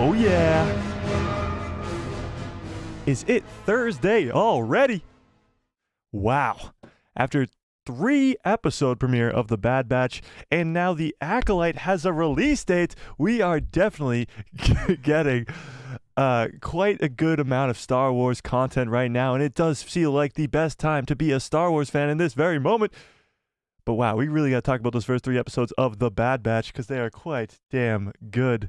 Oh yeah. Is it Thursday already? Wow. After 3-episode premiere of The Bad Batch, and now the Acolyte has a release date, we are definitely getting quite a good amount of Star Wars content right now, and it does feel like the best time to be a Star Wars fan in this very moment. But wow, we really got to talk about those first 3 episodes of The Bad Batch because they are quite damn good.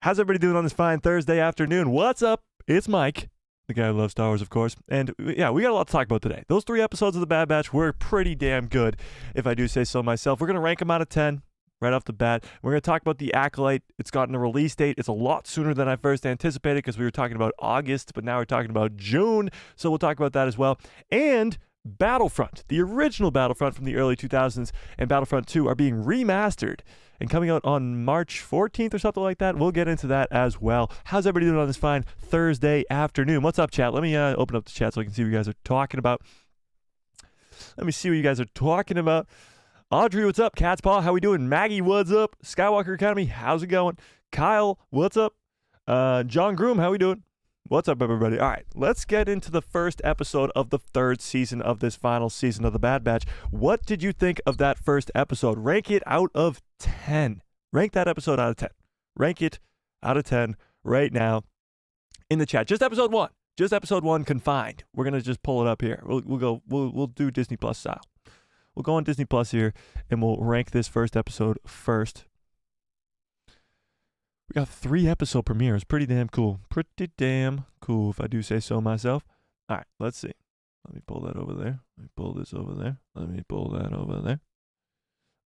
How's everybody doing on this fine Thursday afternoon? What's up? It's Mike, the guy who loves Star Wars, of course. And yeah, we got a lot to talk about today. Those 3 episodes of The Bad Batch were pretty damn good, if I do say so myself. We're going to rank them out of 10 right off the bat. We're going to talk about The Acolyte. It's gotten a release date. It's a lot sooner than I first anticipated because we were talking about August, but now we're talking about June. So we'll talk about that as well. And Battlefront, the original Battlefront from the early 2000s, and Battlefront 2 are being remastered and coming out on March 14th or something like that. We'll get into that as well. How's everybody doing on this fine Thursday afternoon? What's up, chat? Let me open up the chat so I can see what you guys are talking about. Let me see what you guys are talking about. Audrey, what's up? Cat's Paw, how we doing? Maggie, what's up? Skywalker Academy, how's it going? Kyle, what's up? John Groom, how we doing? What's up, everybody? All right, let's get into the first episode of the 3rd season of this final season of The Bad Batch. What did you think of that first episode? Rank it out of 10. Rank that episode out of 10. Rank it out of 10 right now in the chat. Just episode 1. Just episode 1 confined. We're going to just pull it up here. We'll do Disney Plus style. We'll go on Disney Plus here, and we'll rank this first episode first. We got 3-episode premieres. Pretty damn cool. Pretty damn cool, if I do say so myself. All right, let's see. Let me pull that over there. Let me pull this over there. Let me pull that over there.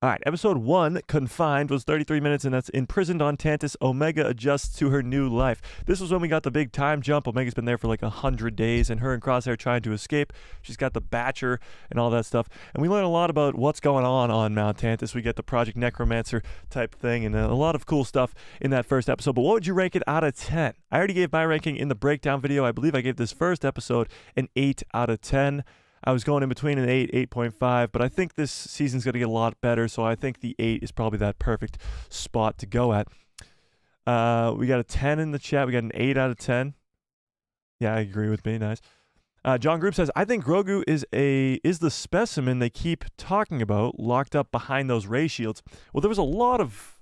All right, episode 1, Confined, was 33 minutes, and that's imprisoned on Tantus. Omega adjusts to her new life. This was when we got the big time jump. Omega's been there for like 100 days, and her and Crosshair trying to escape. She's got the Batcher and all that stuff. And we learn a lot about what's going on Mount Tantus. We get the Project Necromancer type thing, and a lot of cool stuff in that first episode. But what would you rank it out of 10? I already gave my ranking in the breakdown video. I believe I gave this first episode an 8 out of 10. I was going in between an 8, 8.5, but I think this season's going to get a lot better, so I think the 8 is probably that perfect spot to go at. We got a 10 in the chat. We got an 8 out of 10. Yeah, I agree with me. Nice. John Group says, I think Grogu is the specimen they keep talking about, locked up behind those ray shields. Well, there was a lot of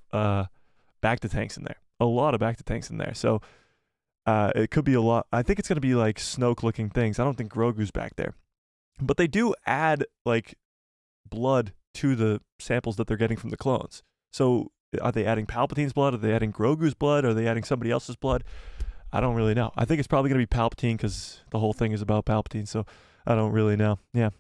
back-to-tanks in there. A lot of back-to-tanks in there, so it could be a lot. I think it's going to be like Snoke-looking things. I don't think Grogu's back there. But they do add, like, blood to the samples that they're getting from the clones. So are they adding Palpatine's blood? Are they adding Grogu's blood? Are they adding somebody else's blood? I don't really know. I think it's probably going to be Palpatine because the whole thing is about Palpatine, so I don't really know. Yeah.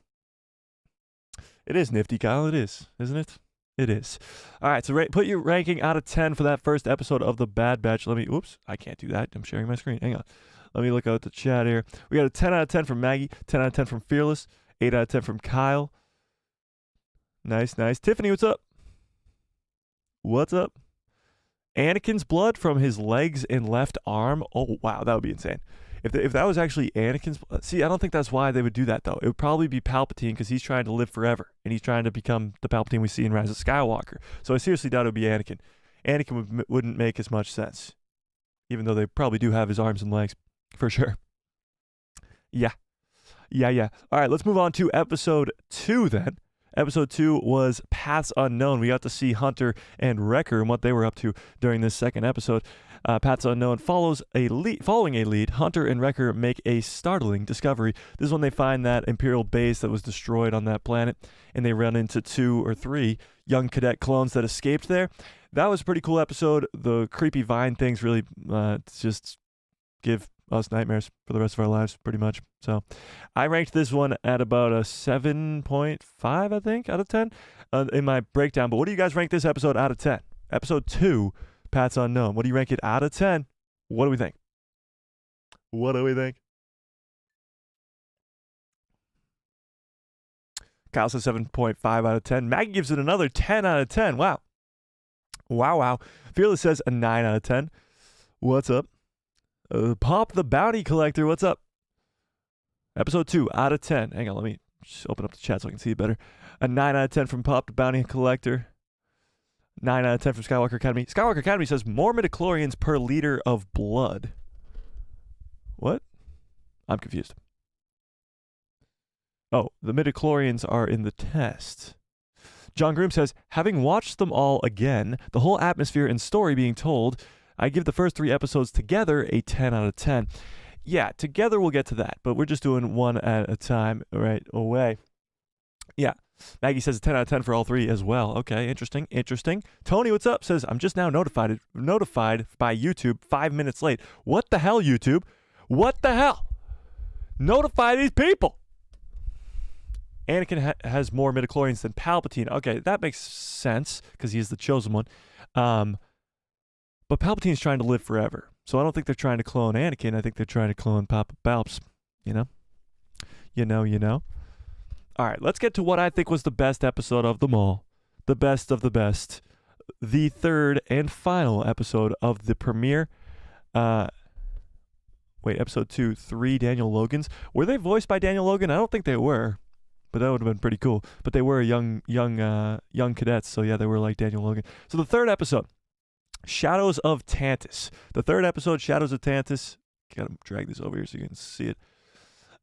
It is nifty, Kyle. It is, isn't it? It is. All right, so put your ranking out of 10 for that first episode of The Bad Batch. Oops, I can't do that. I'm sharing my screen. Hang on. Let me look out the chat here. We got a 10 out of 10 from Maggie, 10 out of 10 from Fearless, 8 out of 10 from Kyle. Nice, nice. Tiffany, what's up? What's up? Anakin's blood from his legs and left arm. Oh, wow, that would be insane. If that was actually Anakin's blood. See, I don't think that's why they would do that, though. It would probably be Palpatine because he's trying to live forever, and he's trying to become the Palpatine we see in Rise of Skywalker. So I seriously doubt it would be Anakin. Anakin wouldn't make as much sense, even though they probably do have his arms and legs. For sure. Yeah. All right, let's move on to episode 2 then. Episode 2 was Paths Unknown. We got to see Hunter and Wrecker and what they were up to during this second episode. Paths Unknown following a lead. Hunter and Wrecker make a startling discovery. This is when they find that Imperial base that was destroyed on that planet, and they run into 2 or 3 young cadet clones that escaped there. That was a pretty cool episode. The creepy vine things really just give us nightmares for the rest of our lives, pretty much. So I ranked this one at about a 7.5, I think, out of 10 in my breakdown. But what do you guys rank this episode out of 10? Episode 2, Paths Unknown. What do you rank it out of 10? What do we think? What do we think? Kyle says 7.5 out of 10. Maggie gives it another 10 out of 10. Wow. Fearless says a 9 out of 10. What's up? Pop the Bounty Collector, what's up? Episode 2 out of 10. Hang on, let me just open up the chat so I can see it better. A 9 out of 10 from Pop the Bounty Collector. 9 out of 10 from Skywalker Academy. Skywalker Academy says more midichlorians per liter of blood. What? I'm confused. Oh, the midichlorians are in the test. John Groom says, having watched them all again, the whole atmosphere and story being told, I give the first 3 episodes together a 10 out of 10. Yeah, together we'll get to that, but we're just doing one at a time right away. Yeah. Maggie says a 10 out of 10 for all 3 as well. Okay, interesting. Tony, what's up? Says, I'm just now notified by YouTube 5 minutes late. What the hell, YouTube? What the hell? Notify these people. Anakin has more midichlorians than Palpatine. Okay, that makes sense because he is the chosen one. But Palpatine's trying to live forever. So I don't think they're trying to clone Anakin. I think they're trying to clone Papa Palps. You know. All right, let's get to what I think was the best episode of them all. The best of the best. The third and final episode of the premiere. Episode 2, 3 Daniel Logans. Were they voiced by Daniel Logan? I don't think they were. But that would have been pretty cool. But they were young cadets, so yeah, they were like Daniel Logan. So the third episode, Shadows of Tantus. The third episode, Shadows of Tantus. Gotta drag this over here so you can see it.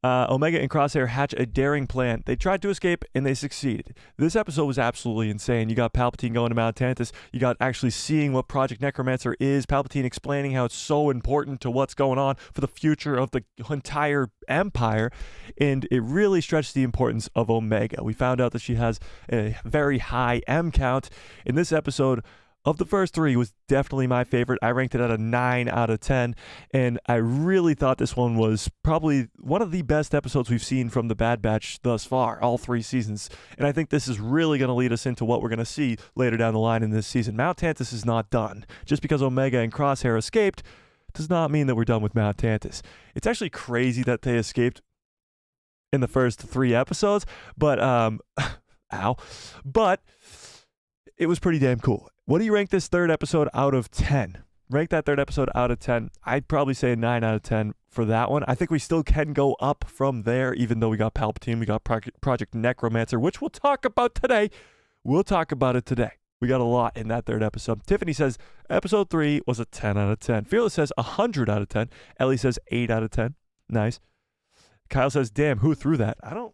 Omega and Crosshair hatch a daring plan. They tried to escape, and they succeeded. This episode was absolutely insane. You got Palpatine going to Mount Tantus. You got actually seeing what Project Necromancer is. Palpatine explaining how it's so important to what's going on for the future of the entire Empire. And it really stretched the importance of Omega. We found out that she has a very high M count. In this episode, of the first 3 was definitely my favorite. I ranked it at a 9 out of 10, and I really thought this one was probably one of the best episodes we've seen from the Bad Batch thus far, all 3 seasons. And I think this is really going to lead us into what we're going to see later down the line in this season. Mount Tantus is not done. Just because Omega and Crosshair escaped does not mean that we're done with Mount Tantus. It's actually crazy that they escaped in the first 3 episodes, but but it was pretty damn cool. What do you rank this third episode out of 10? Rank that third episode out of 10. I'd probably say a 9 out of 10 for that one. I think we still can go up from there, even though we got Palpatine, we got Project Necromancer, which we'll talk about today. We'll talk about it today. We got a lot in that third episode. Tiffany says episode 3 was a 10 out of 10. Fearless says 100 out of 10. Ellie says 8 out of 10. Nice. Kyle says, damn, who threw that? I don't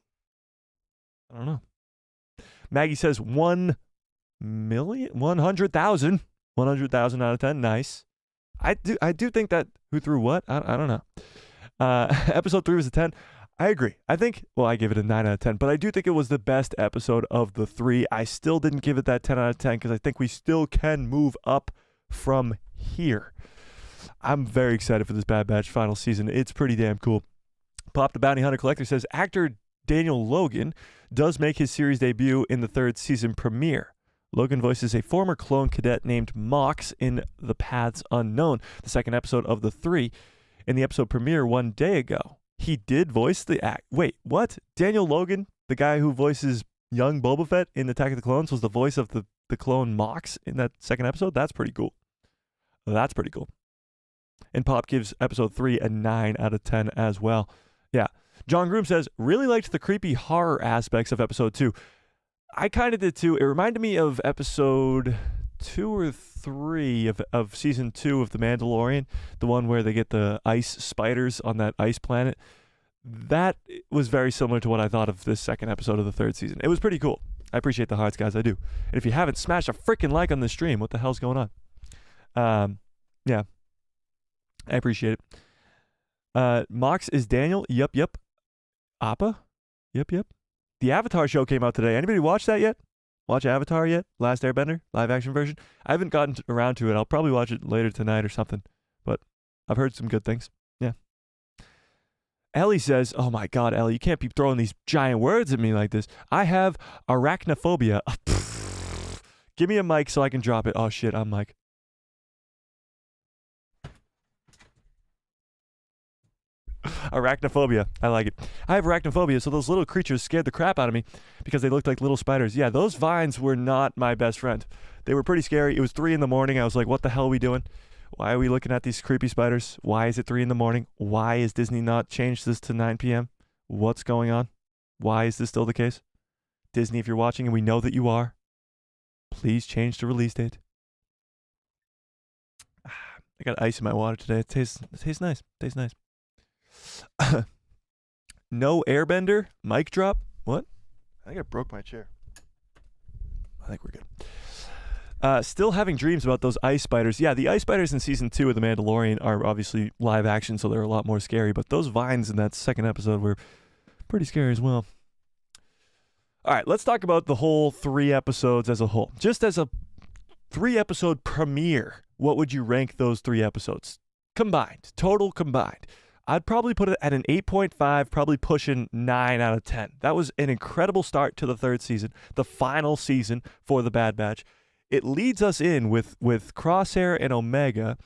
know. Maggie says 100,000 out of 10. Nice. I do think that who threw what? I don't know. Episode 3 was a 10. I agree. I give it a 9 out of 10, but I do think it was the best episode of the 3. I still didn't give it that 10 out of 10 because I think we still can move up from here. I'm very excited for this Bad Batch final season. It's pretty damn cool. Pop the Bounty Hunter Collector says, actor Daniel Logan does make his series debut in the 3rd season premiere. Logan voices a former clone cadet named Mox in The Paths Unknown, the 2nd episode of the 3. In the episode premiere one day ago, he did voice the act. Wait, what? Daniel Logan, the guy who voices young Boba Fett in Attack of the Clones, was the voice of the clone Mox in that 2nd episode? That's pretty cool. And Pop gives episode 3 a 9 out of 10 as well. Yeah. John Groom says, really liked the creepy horror aspects of episode 2. I kind of did too. It reminded me of episode 2 or 3 of season 2 of The Mandalorian, the one where they get the ice spiders on that ice planet. That was very similar to what I thought of this 2nd episode of the 3rd season. It was pretty cool. I appreciate the hearts, guys. I do. And if you haven't, smash a freaking like on the stream. What the hell's going on? Yeah. I appreciate it. Mox is Daniel. Yep. Appa? Yep. The Avatar show came out today. Anybody watch that yet? Watch Avatar yet? Last Airbender? Live action version? I haven't gotten around to it. I'll probably watch it later tonight or something. But I've heard some good things. Yeah. Ellie says, oh my God, Ellie, you can't be throwing these giant words at me like this. I have arachnophobia. Give me a mic so I can drop it. Oh shit, I'm Mike. Arachnophobia. I like it. I have arachnophobia, so those little creatures scared the crap out of me because they looked like little spiders. Yeah, those vines were not my best friend. They were pretty scary. It was 3 a.m. I was like, what the hell are we doing? Why are we looking at these creepy spiders? Why is it 3 a.m? Why is Disney not changed this to 9 p.m.? What's going on? Why is this still the case? Disney, if you're watching, and we know that you are, Please change the release date. I got ice in my water today. It tastes nice. Tastes nice. No airbender. Mic drop. What? I think I broke my chair. I think we're good. Still having dreams about those ice spiders. Yeah, the ice spiders in season 2 of The Mandalorian are obviously live action, so they're a lot more scary. But those vines in that second episode were pretty scary as well. All right, let's talk about the whole 3 episodes as a whole. Just as a 3-episode premiere, what would you rank those 3 episodes? Combined, total combined. I'd probably put it at an 8.5, probably pushing 9 out of 10. That was an incredible start to the 3rd season, the final season for the Bad Batch. It leads us in with Crosshair and Omega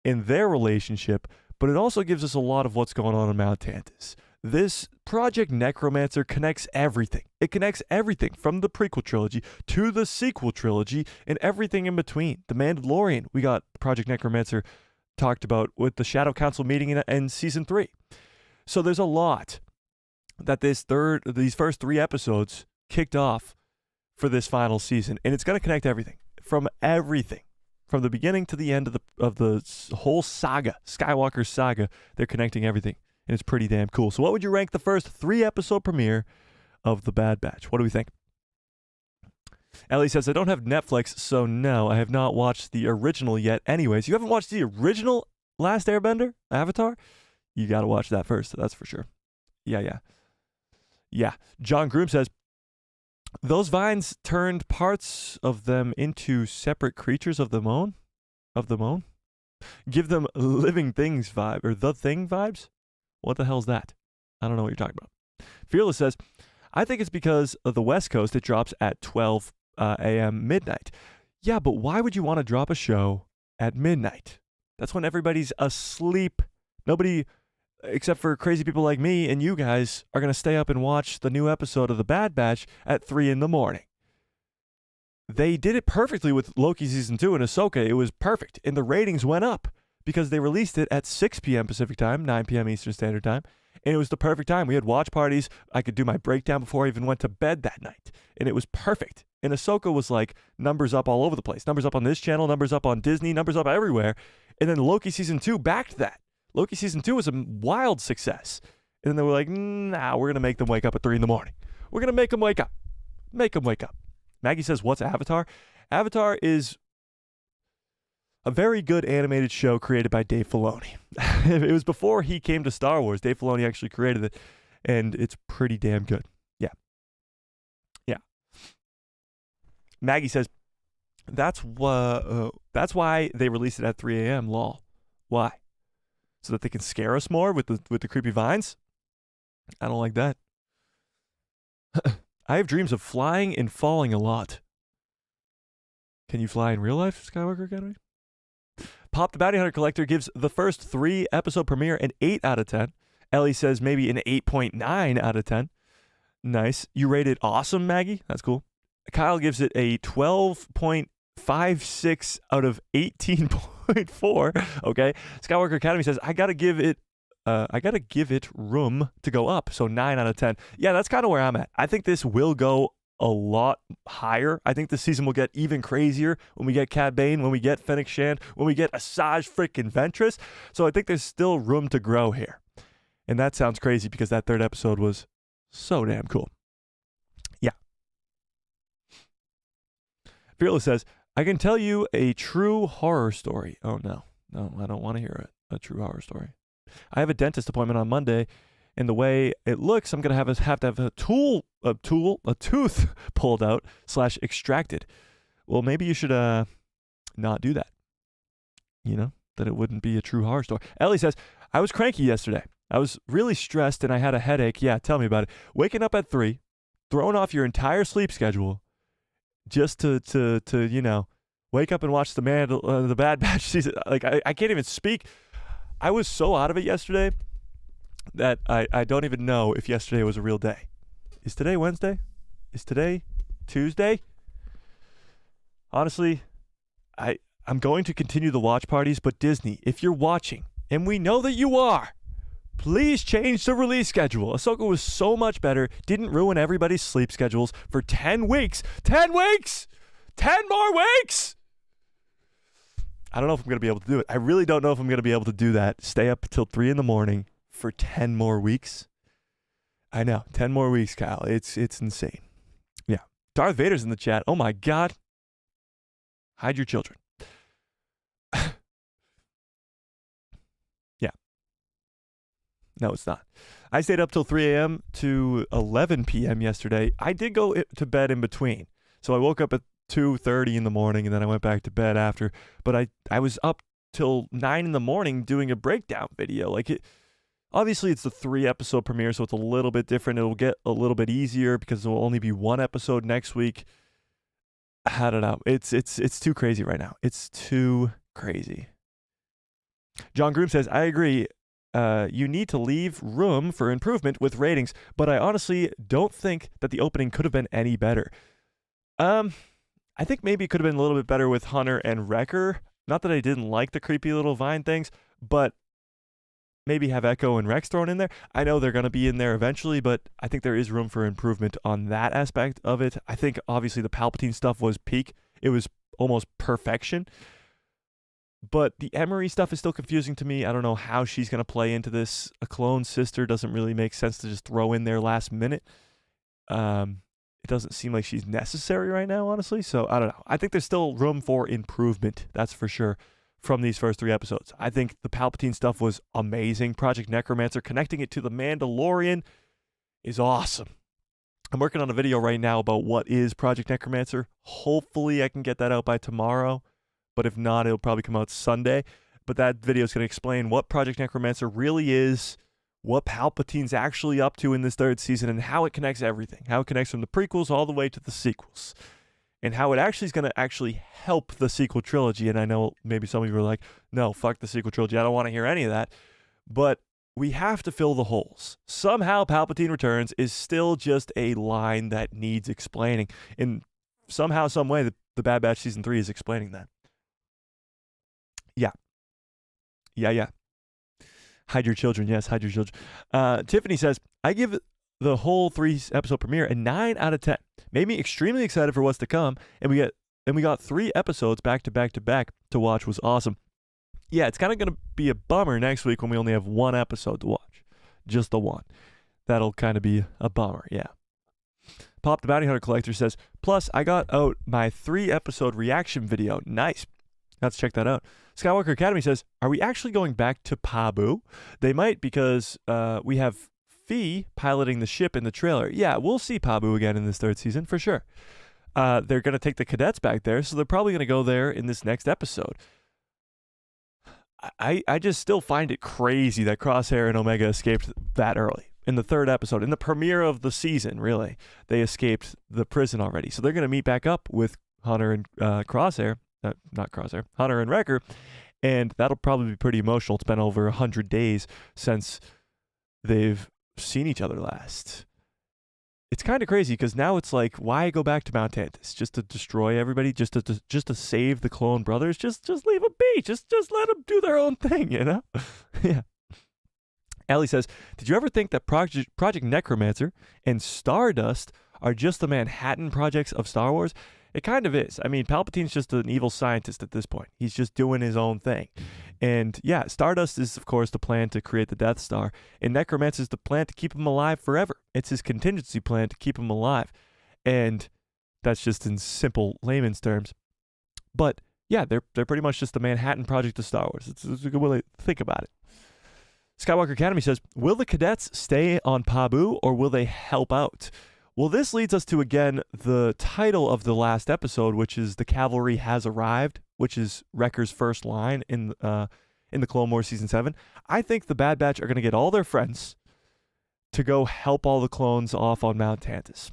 in their relationship, but it also gives us a lot of what's going on in Mount Tantus. This Project Necromancer connects everything. It connects everything from the prequel trilogy to the sequel trilogy and everything in between. The Mandalorian, we got Project Necromancer talked about with the Shadow Council meeting in season 3. So there's a lot that these first 3 episodes kicked off for this final season, and it's going to connect everything from the beginning to the end of the whole saga, Skywalker saga. They're connecting everything, and it's pretty damn cool. So what would you rank the first 3-episode premiere of The Bad Batch? What do we think? Ellie says, I don't have Netflix, so no, I have not watched the original yet. Anyways, you haven't watched the original Last Airbender, Avatar? You got to watch that first, that's for sure. Yeah. John Groom says, those vines turned parts of them into separate creatures of the moon? Give them living things vibe, or the thing vibes? What the hell's that? I don't know what you're talking about. Fearless says, I think it's because of the West Coast, it drops at 12 a.m. midnight. Yeah, but why would you want to drop a show at midnight? That's when everybody's asleep. Nobody, except for crazy people like me and you guys, are going to stay up and watch the new episode of The Bad Batch at 3 in the morning. They did it perfectly with Loki Season 2 and Ahsoka. It was perfect. And the ratings went up because they released it at 6 p.m. Pacific Time, 9 p.m. Eastern Standard Time. And it was the perfect time. We had watch parties. I could do my breakdown before I even went to bed that night. And it was perfect. And Ahsoka was like numbers up all over the place. Numbers up on this channel, numbers up on Disney, numbers up everywhere. And then Loki Season 2 backed that. Loki Season 2 was a wild success. And then they were like, nah, we're going to make them wake up at 3 in the morning. We're going to make them wake up. Make them wake up. Maggie says, what's Avatar? Avatar is a very good animated show created by Dave Filoni. It was before he came to Star Wars. Dave Filoni actually created it, and it's pretty damn good. Yeah. Maggie says, that's why they released it at 3 a.m. Lol. Why? So that they can scare us more with the creepy vines? I don't like that. I have dreams of flying and falling a lot. Can you fly in real life, Skywalker Academy? Pop the Bounty Hunter Collector gives the first 3-episode premiere an 8 out of 10. Ellie says maybe an 8.9 out of 10. Nice. You rated awesome, Maggie? That's cool. Kyle gives it a 12.56 out of 18.4. Okay. Skywalker Academy says, I gotta give it room to go up. So 9 out of 10. Yeah, that's kind of where I'm at. I think this will go a lot higher. I think the season will get even crazier when we get Cad Bane, when we get Fennec Shand, when we get Asajj freaking Ventress. So I think there's still room to grow here. And that sounds crazy because that 3rd episode was so damn cool. Yeah. Fearless says, I can tell you a true horror story. Oh, no, I don't want to hear it. A true horror story. I have a dentist appointment on Monday, and the way it looks, I'm going to have to have a tooth pulled out / extracted. Well, maybe you should not do that. You know, that it wouldn't be a true horror story. Ellie says, I was cranky yesterday. I was really stressed and I had a headache. Yeah, tell me about it. Waking up at 3, throwing off your entire sleep schedule just to you know, wake up and watch the Bad Batch season. Like, I can't even speak. I was so out of it yesterday that I don't even know if yesterday was a real day. Is today Wednesday? Is today Tuesday? Honestly, I'm going to continue the watch parties, but Disney, if you're watching, and we know that you are, please change the release schedule. Ahsoka was so much better, didn't ruin everybody's sleep schedules for 10 weeks. 10 weeks! 10 more weeks! I don't know if I'm going to be able to do it. I really don't know if I'm going to be able to do that. Stay up till 3 in the morning for 10 more weeks. I know. 10 more weeks, Kyle. It's insane. Yeah. Darth Vader's in the chat. Oh, my God. Hide your children. Yeah. No, it's not. I stayed up till 3 a.m. to 11 p.m. yesterday. I did go to bed in between. So I woke up at 2:30 in the morning, and then I went back to bed after. But I was up till 9 in the morning doing a breakdown video. Obviously, it's the 3-episode premiere, so it's a little bit different. It'll get a little bit easier because there will only be 1 episode next week. I don't know. It's too crazy right now. It's too crazy. John Groom says, I agree. You need to leave room for improvement with ratings, but I honestly don't think that the opening could have been any better. I think maybe it could have been a little bit better with Hunter and Wrecker. Not that I didn't like the creepy little vine things, but maybe have Echo and Rex thrown in there. I know they're going to be in there eventually, but I think there is room for improvement on that aspect of it. I think obviously the Palpatine stuff was peak. It was almost perfection. But the Emery stuff is still confusing to me. I don't know how she's going to play into this. A clone sister doesn't really make sense to just throw in there last minute. It doesn't seem like she's necessary right now, honestly. So, I don't know. I think there's still room for improvement, that's for sure, from these first 3 episodes. I think the Palpatine stuff was amazing. Project Necromancer, connecting it to the Mandalorian is awesome. I'm working on a video right now about what is Project Necromancer. Hopefully, I can get that out by tomorrow. But if not, it'll probably come out Sunday. But that video is going to explain what Project Necromancer really is, what Palpatine's actually up to in this 3rd season, and how it connects everything. How it connects from the prequels all the way to the sequels. And how it actually is going to actually help the sequel trilogy. And I know maybe some of you are like, no, fuck the sequel trilogy. I don't want to hear any of that. But we have to fill the holes. Somehow Palpatine Returns is still just a line that needs explaining. And somehow, some way, the Bad Batch Season 3 is explaining that. Yeah. Hide your children. Yes, hide your children. Tiffany says, I give the whole 3-episode premiere a 9 out of 10. Made me extremely excited for what's to come, and we got 3 episodes back to back to back to watch. Was awesome. Yeah, it's kind of going to be a bummer next week when we only have 1 episode to watch. Just the 1. That'll kind of be a bummer, yeah. Pop the Bounty Hunter Collector says, plus, I got out my 3-episode reaction video. Nice. Let's check that out. Skywalker Academy says, are we actually going back to Pabu? They might, because we have Fee piloting the ship in the trailer. Yeah, we'll see Pabu again in this 3rd season, for sure. They're going to take the cadets back there, so they're probably going to go there in this next episode. I just still find it crazy that Crosshair and Omega escaped that early. In the 3rd episode, in the premiere of the season, really, they escaped the prison already. So they're going to meet back up with Hunter and Crosshair. Not Crosshair, Hunter and Wrecker, and that'll probably be pretty emotional. It's been over 100 days since they've seen each other last. It's kind of crazy because now it's like, why go back to Mount Tantus? Just to destroy everybody? Just to save the clone brothers? Just leave them be. Just let them do their own thing, you know? Yeah. Ellie says, did you ever think that Project Necromancer and Stardust are just the Manhattan Projects of Star Wars? It kind of is. I mean, Palpatine's just an evil scientist at this point. He's just doing his own thing. And yeah, Stardust is, of course, the plan to create the Death Star. And Necromancer is the plan to keep him alive forever. It's his contingency plan to keep him alive. And that's just in simple layman's terms. But yeah, they're pretty much just the Manhattan Project of Star Wars. It's a good way to think about it. Skywalker Academy says, will the cadets stay on Pabu or will they help out? Well, this leads us to, again, the title of the last episode, which is The Cavalry Has Arrived, which is Wrecker's first line in the Clone Wars Season 7. I think the Bad Batch are going to get all their friends to go help all the clones off on Mount Tantus.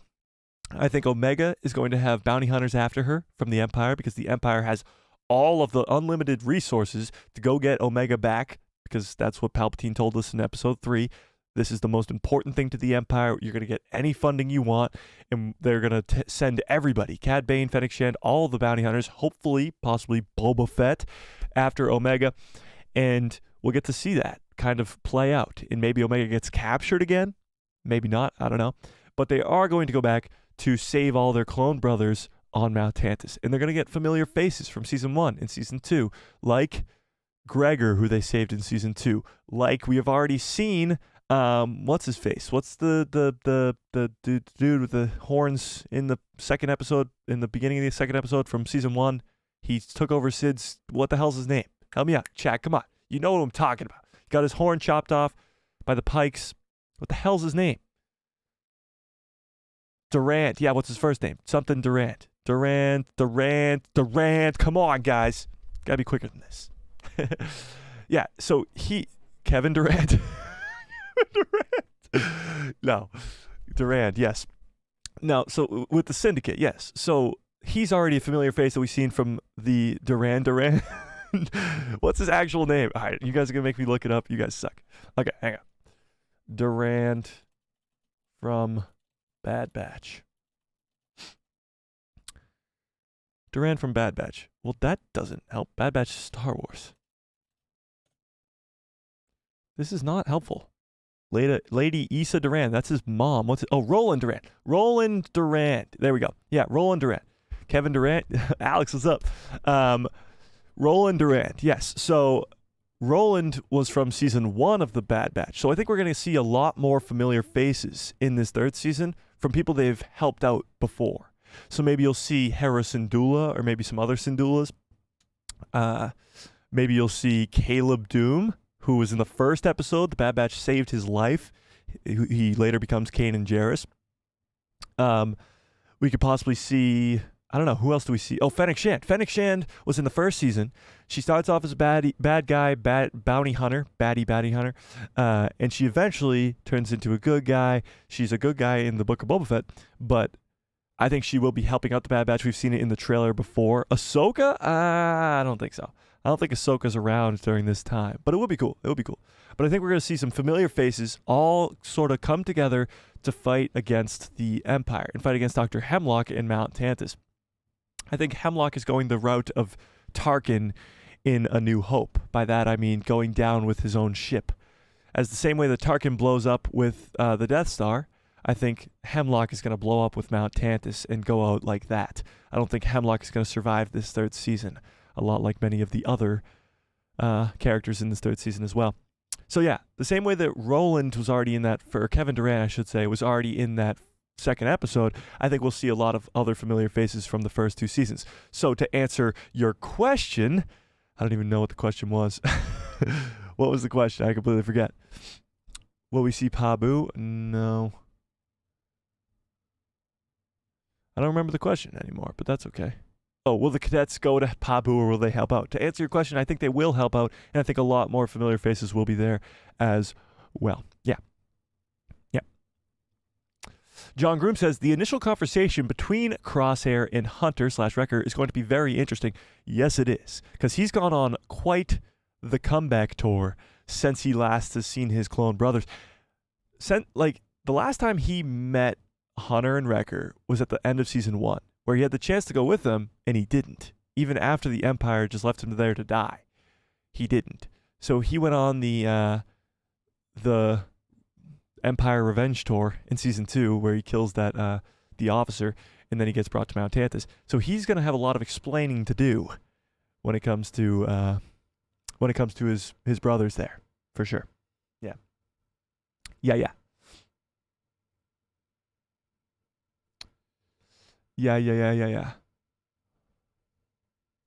I think Omega is going to have bounty hunters after her from the Empire because the Empire has all of the unlimited resources to go get Omega back, because that's what Palpatine told us in Episode 3. This is the most important thing to the Empire. You're going to get any funding you want, and they're going to send everybody, Cad Bane, Fennec Shand, all the bounty hunters, hopefully, possibly Boba Fett, after Omega, and we'll get to see that kind of play out. And maybe Omega gets captured again, maybe not, I don't know. But they are going to go back to save all their clone brothers on Mount Tantus. And they're going to get familiar faces from Season 1 and Season 2, like Gregor, who they saved in Season 2. Like we have already seen, what's his face? What's the dude with the horns in the second episode, in the beginning of the second episode from Season 1? He took over Sid's, what the hell's his name? Help me out. Chat, come on. You know what I'm talking about. He got his horn chopped off by the Pikes. What the hell's his name? Durant. Yeah, what's his first name? Something Durant. Durant. Come on, guys. Gotta be quicker than this. Yeah, so Kevin Durant. No. Durant, yes. No, so with the Syndicate, yes. So he's already a familiar face that we've seen from the Durant. What's his actual name? All right, you guys are going to make me look it up. You guys suck. Okay, hang on. Durant from Bad Batch. Durant from Bad Batch. Well, that doesn't help. Bad Batch is Star Wars. This is not helpful. Lady Issa Durant. That's his mom. What's it? Oh, Roland Durant. Roland Durant. There we go. Yeah, Roland Durant. Kevin Durant. Alex, what's up? Roland Durant. Yes. So Roland was from Season 1 of the Bad Batch. So I think we're going to see a lot more familiar faces in this third season from people they've helped out before. So maybe you'll see Hera Syndulla or maybe some other Syndullas. Maybe you'll see Caleb Doom, who was in the first episode. The Bad Batch saved his life. He later becomes Kanan Jarrus. We could possibly see, I don't know, who else do we see? Oh, Fennec Shand. Fennec Shand was in the first season. She starts off as a bad guy, bounty hunter, baddie hunter, and she eventually turns into a good guy. She's a good guy in the Book of Boba Fett, but I think she will be helping out the Bad Batch. We've seen it in the trailer before. Ahsoka? I don't think so. I don't think Ahsoka's around during this time, but it would be cool. It would be cool. But I think we're going to see some familiar faces all sort of come together to fight against the Empire and fight against Dr. Hemlock in Mount Tantus. I think Hemlock is going the route of Tarkin in A New Hope. By that, I mean going down with his own ship. As the same way that Tarkin blows up with the Death Star, I think Hemlock is going to blow up with Mount Tantus and go out like that. I don't think Hemlock is going to survive this third season, a lot like many of the other characters in this third season as well. So yeah, the same way that Roland was already in that, for Kevin Durant, I should say, was already in that second episode, I think we'll see a lot of other familiar faces from the first two seasons. So to answer your question, I don't even know what the question was. What was the question? I completely forget. Will we see Pabu? No. I don't remember the question anymore, but that's okay. Oh, will the cadets go to Pabu or will they help out? To answer your question, I think they will help out, and I think a lot more familiar faces will be there as well. Yeah. Yeah. John Groom says, the initial conversation between Crosshair and Hunter/Wrecker is going to be very interesting. Yes, it is, because he's gone on quite the comeback tour since he last has seen his clone brothers. The last time he met Hunter and Wrecker was at the end of Season 1, where he had the chance to go with them, and he didn't. Even after the Empire just left him there to die, he didn't. So he went on the Empire Revenge Tour in Season 2, where he kills that the officer, and then he gets brought to Mount Tantus. So he's going to have a lot of explaining to do when it comes to his brothers there, for sure. Yeah. Yeah. Yeah.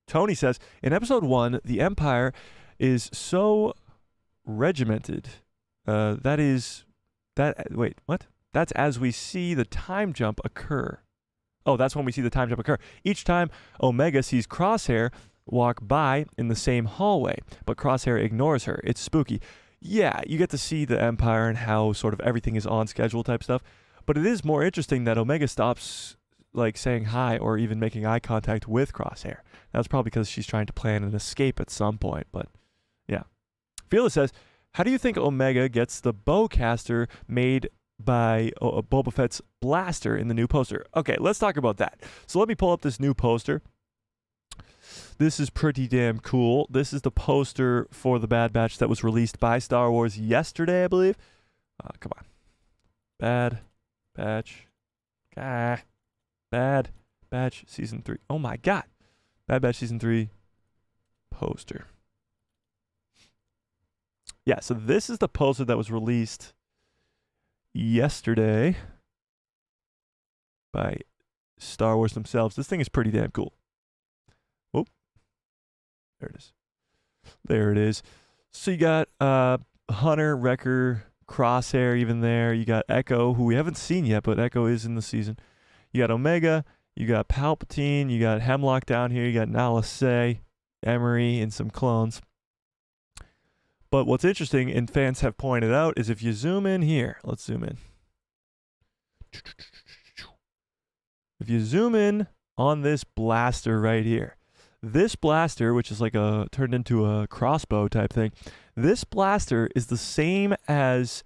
Tony says, in Episode 1, the Empire is so regimented. Wait, what? That's as we see the time jump occur. Oh, that's when we see the time jump occur. Each time Omega sees Crosshair walk by in the same hallway, but Crosshair ignores her. It's spooky. Yeah, you get to see the Empire and how sort of everything is on schedule type stuff. But it is more interesting that Omega stops saying hi or even making eye contact with Crosshair. That's probably because she's trying to plan an escape at some point, but yeah. Fearless says, how do you think Omega gets the bowcaster made by Boba Fett's blaster in the new poster? Okay, let's talk about that. So let me pull up this new poster. This is pretty damn cool. This is the poster for the Bad Batch that was released by Star Wars yesterday, I believe. Come on. Bad Batch. Bad Batch Season 3. Oh my god. Bad Batch Season 3 poster. Yeah, so this is the poster that was released yesterday by Star Wars themselves. This thing is pretty damn cool. Oh, there it is. There it is. So you got Hunter, Wrecker, Crosshair even there. You got Echo, who we haven't seen yet, but Echo is in the season. You got Omega. You got Palpatine. You got Hemlock down here. You got Nala Se, Emery, and some clones. But what's interesting, and fans have pointed out, is if you zoom in here. Let's zoom in. If you zoom in on this blaster right here, this blaster, which is like turned into a crossbow type thing, this blaster is the same as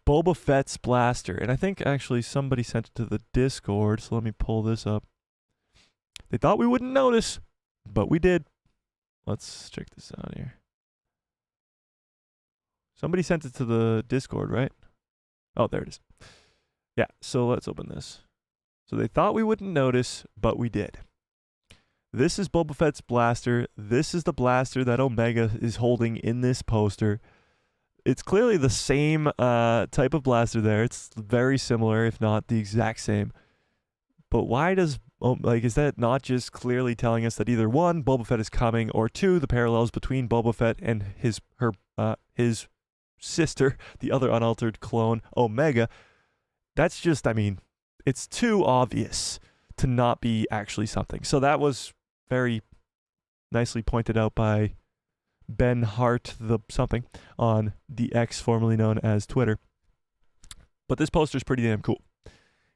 Boba Fett's blaster. And I think actually somebody sent it to the Discord, so let me pull this up. They thought we wouldn't notice, but we did. Let's check this out here. Somebody sent it to the Discord, right? Oh, there it is. Yeah, so let's open this. So they thought we wouldn't notice, but we did. This is Boba Fett's blaster. This is the blaster that Omega is holding in this poster. It's clearly the same type of blaster there. It's very similar, if not the exact same. But why does, is that not just clearly telling us that either one, Boba Fett is coming, or two, the parallels between Boba Fett and his sister, the other unaltered clone, Omega? That's just, it's too obvious to not be actually something. So that was very nicely pointed out by Ben Hart the something on the X, formerly known as Twitter. But this poster is pretty damn cool.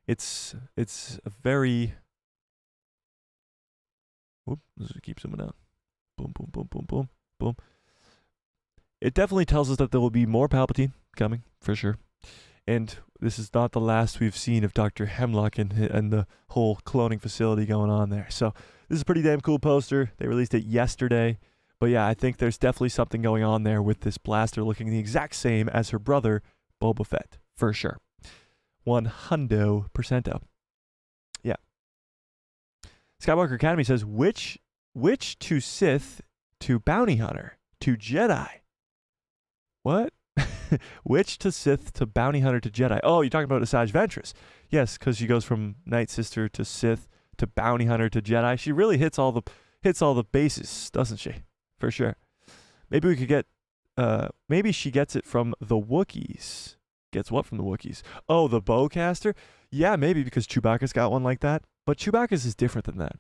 It's a very... Whoop, let's just keep zooming out. Boom, boom, boom, boom, boom, boom. It definitely tells us that there will be more Palpatine coming, for sure. And this is not the last we've seen of Dr. Hemlock and the whole cloning facility going on there. So this is a pretty damn cool poster. They released it yesterday. But yeah, I think there's definitely something going on there with this blaster looking the exact same as her brother, Boba Fett, for sure. 100%. Yeah. Skywalker Academy says, which to Sith to bounty hunter to Jedi? What? Which to Sith to bounty hunter to Jedi? Oh, you're talking about Asajj Ventress. Yes, because she goes from Night Sister to Sith to bounty hunter to Jedi. She really hits all the bases, doesn't she? For sure. Maybe we could get... maybe she gets it from the Wookiees. Gets what from the Wookiees? Oh, the bowcaster? Yeah, maybe because Chewbacca's got one like that. But Chewbacca's is different than that.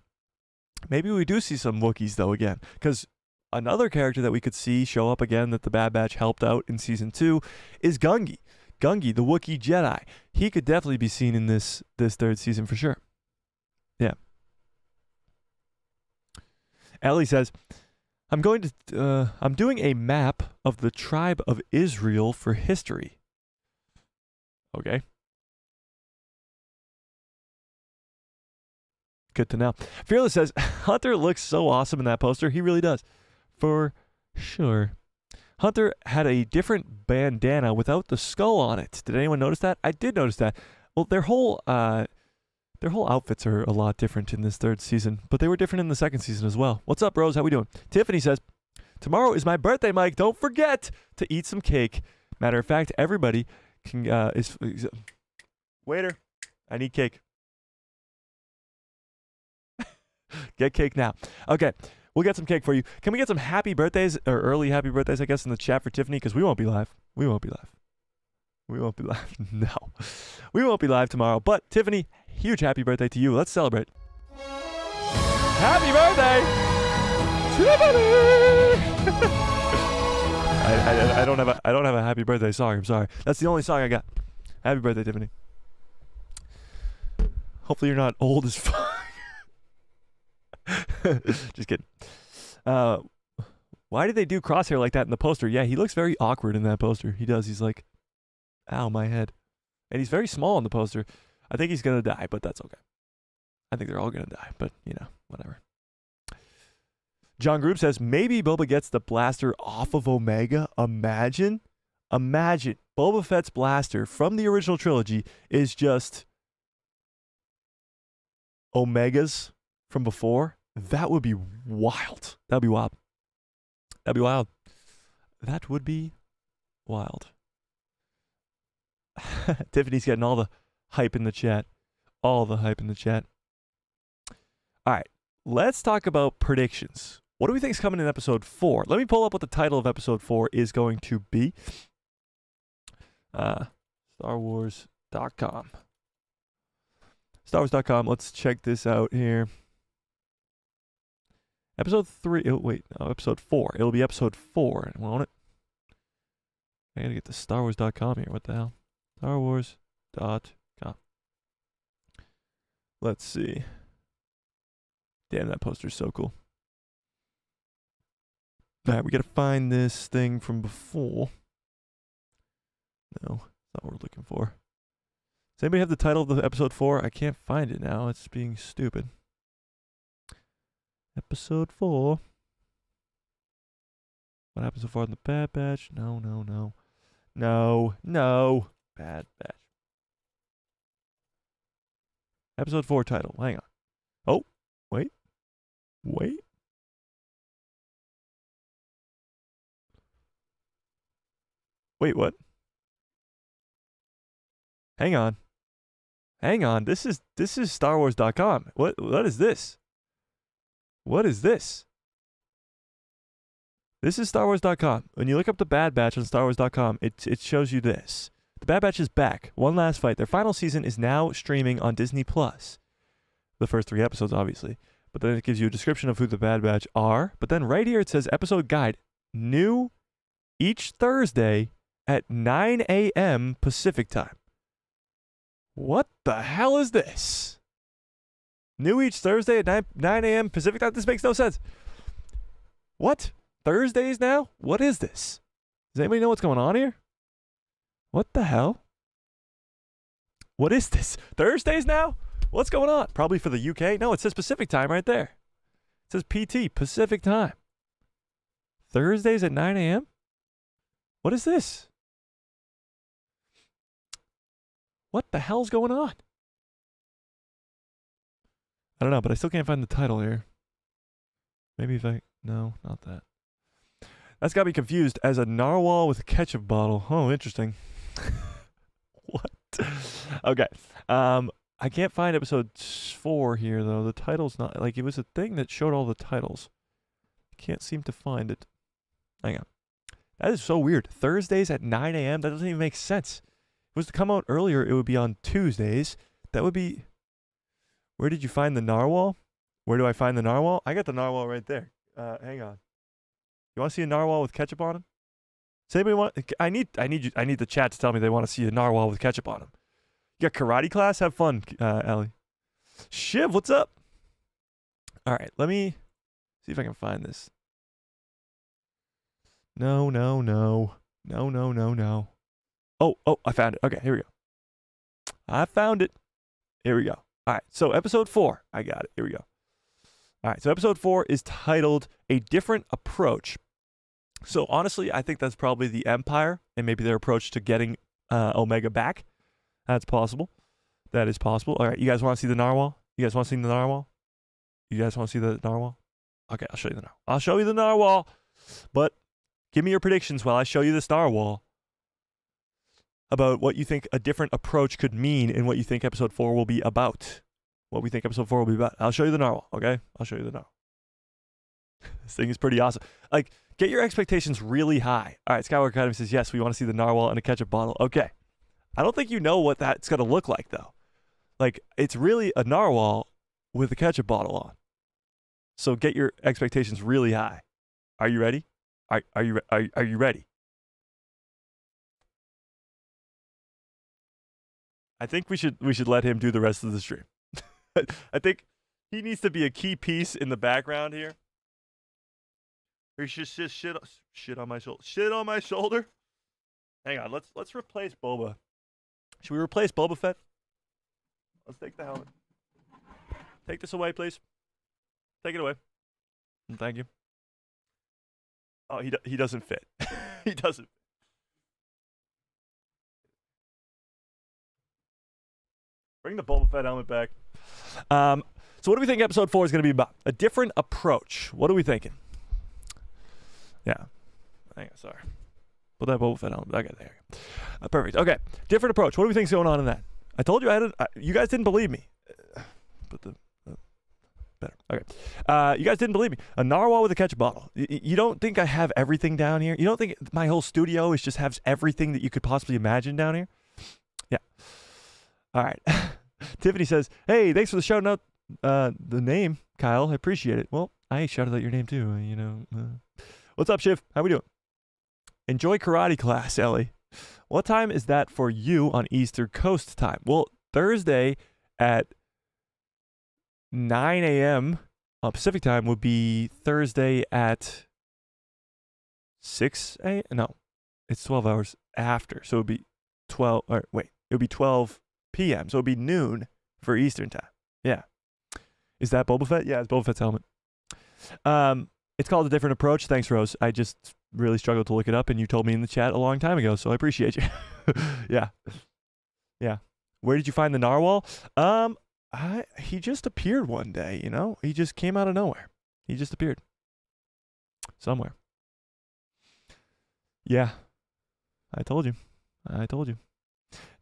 Maybe we do see some Wookiees, though, again. Because another character that we could see show up again that the Bad Batch helped out in Season 2 is Gungi. Gungi, the Wookiee Jedi. He could definitely be seen in this third season for sure. Yeah. Ellie says... I'm doing a map of the tribe of Israel for history. Okay. Good to know. Fearless says, Hunter looks so awesome in that poster. He really does. For sure. Hunter had a different bandana without the skull on it. Did anyone notice that? I did notice that. Well, their whole outfits are a lot different in this third season, but they were different in the second season as well. What's up, bros? How we doing? Tiffany says, tomorrow is my birthday, Mike. Don't forget to eat some cake. Matter of fact, everybody can waiter, I need cake. Get cake now. Okay, we'll get some cake for you. Can we get some happy birthdays, or early happy birthdays, I guess, in the chat for Tiffany? Because we won't be live. We won't be live. No. We won't be live tomorrow. But Tiffany, huge happy birthday to you. Let's celebrate. Happy birthday, Tiffany! I don't have a happy birthday song. I'm sorry. That's the only song I got. Happy birthday, Tiffany. Hopefully you're not old as fuck. Just kidding. Why did they do Crosshair like that in the poster? Yeah, he looks very awkward in that poster. He does. He's like, ow, my head. And he's very small in the poster. I think he's going to die, but that's okay. I think they're all going to die, but, whatever. John Group says, maybe Boba gets the blaster off of Omega. Imagine. Boba Fett's blaster from the original trilogy is just Omegas from before, that would be wild. That'd be wild. That'd be wild. That would be wild. Tiffany's getting all the hype in the chat. All the hype in the chat. All right. Let's talk about predictions. What do we think is coming in episode 4? Let me pull up what the title of episode 4 is going to be. StarWars.com. StarWars.com. Let's check this out here. Episode 3. Oh, wait. No, episode 4. It'll be episode 4, won't it? I gotta get to StarWars.com here. What the hell? StarWars.com. Let's see. Damn, that poster's so cool. Alright, we gotta find this thing from before. No, that's not what we're looking for. Does anybody have the title of the episode 4? I can't find it now. It's being stupid. Episode 4. What happens so far in the Bad Batch? No. Bad Batch. Episode 4 title. Hang on. Oh, wait. Wait, what? Hang on. This is StarWars.com. What is this? What is this? This is StarWars.com. When you look up the Bad Batch on StarWars.com, it shows you this. The Bad Batch is back. One last fight. Their final season is now streaming on Disney+. The first 3 episodes, obviously. But then it gives you a description of who the Bad Batch are. But then right here it says episode guide. New each Thursday at 9 a.m. Pacific time. What the hell is this? New each Thursday at 9 a.m. Pacific time? This makes no sense. What? Thursdays now? What is this? Does anybody know what's going on here? What the hell? What is this? Thursdays now? What's going on? Probably for the UK? No, it says Pacific time right there. It says PT, Pacific time. Thursdays at 9 a.m.? What is this? What the hell's going on? I don't know, but I still can't find the title here. Maybe if I... No, not that. That's got me confused as a narwhal with a ketchup bottle. Oh, interesting. What? Okay. I can't find episode 4 here, though. The title's not... Like, it was a thing that showed all the titles. Can't seem to find it. Hang on. That is so weird. Thursdays at 9 a.m.? That doesn't even make sense. If it was to come out earlier, it would be on Tuesdays. That would be... Where did you find the narwhal? Where do I find the narwhal? I got the narwhal right there. Hang on. You want to see a narwhal with ketchup on him? Does anybody want... I need the chat to tell me they want to see a narwhal with ketchup on him. You got karate class? Have fun, Ellie. Shiv, what's up? All right, let me see if I can find this. No. Oh, I found it. Okay, here we go. I found it. Here we go. All right, so episode 4. I got it. Here we go. All right, so episode 4 is titled A Different Approach. So honestly, I think that's probably the Empire and maybe their approach to getting Omega back. That's possible. That is possible. All right, you guys want to see the narwhal? You guys want to see the narwhal? You guys want to see the narwhal? Okay, I'll show you the narwhal. I'll show you the narwhal. But give me your predictions while I show you this narwhal about what you think a different approach could mean and what you think episode 4 will be about. What we think episode 4 will be about. I'll show you the narwhal, okay? I'll show you the narwhal. This thing is pretty awesome. Like, get your expectations really high. All right, Skywalker Academy says, yes, we want to see the narwhal and a ketchup bottle. Okay. I don't think you know what that's going to look like, though. Like, it's really a narwhal with a ketchup bottle on. So get your expectations really high. Are you ready? Are you ready? I think we should let him do the rest of the stream. I think he needs to be a key piece in the background here. Or he should just shit on my shoulder. Shit on my shoulder. Hang on, let's replace Boba. Should we replace Boba Fett? Let's take the helmet. Take this away, please. Take it away. Thank you. Oh, he doesn't fit. He doesn't. Bring the Boba Fett helmet back. So what do we think episode 4 is going to be about? A different approach. What are we thinking? Yeah. Hang on, sorry. Put that Boba Fett on. Okay, there you go. Perfect. Okay, different approach. What do we think is going on in that? I told you you guys didn't believe me. Put the better. Okay. You guys didn't believe me. A narwhal with a ketchup bottle. You don't think I have everything down here? You don't think my whole studio is just has everything that you could possibly imagine down here? Yeah. All right. Tiffany says, hey, thanks for the shout out. The name, Kyle. I appreciate it. Well, I shouted out your name too, you know. What's up, Shiv? How we doing? Enjoy karate class, Ellie. What time is that for you on Eastern Coast time? Well, Thursday at 9 a.m. Pacific time would be Thursday at 6 a.m. No, it's 12 hours after. So it would be 12, or wait, it would be 12 p.m. So it would be noon for Eastern time. Yeah. Is that Boba Fett? Yeah, it's Boba Fett's helmet. It's called A Different Approach. Thanks, Rose. I just really struggled to look it up, and you told me in the chat a long time ago, so I appreciate you. Yeah. Yeah. Where did you find the narwhal? He just appeared one day, you know? He just came out of nowhere. He just appeared. Somewhere. Yeah. I told you.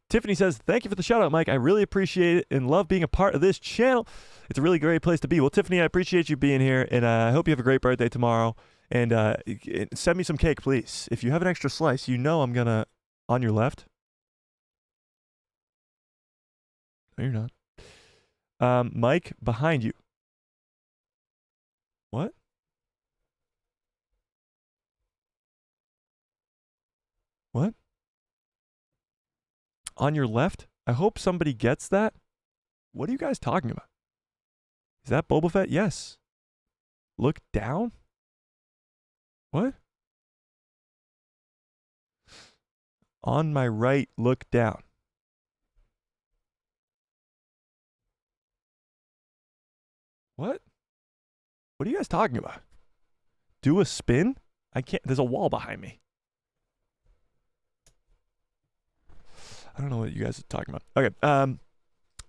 Tiffany says, thank you for the shout out, Mike. I really appreciate it and love being a part of this channel. It's a really great place to be. Well, Tiffany, I appreciate you being here, and I hope you have a great birthday tomorrow. And send me some cake, please. If you have an extra slice, you know I'm going to... On your left? No, you're not. Mike, behind you. What? What? On your left? I hope somebody gets that. What are you guys talking about? Is that Boba Fett? Yes. Look down? What? On my right, look down. What? What are you guys talking about? Do a spin? I can't. There's a wall behind me. I don't know what you guys are talking about. Okay.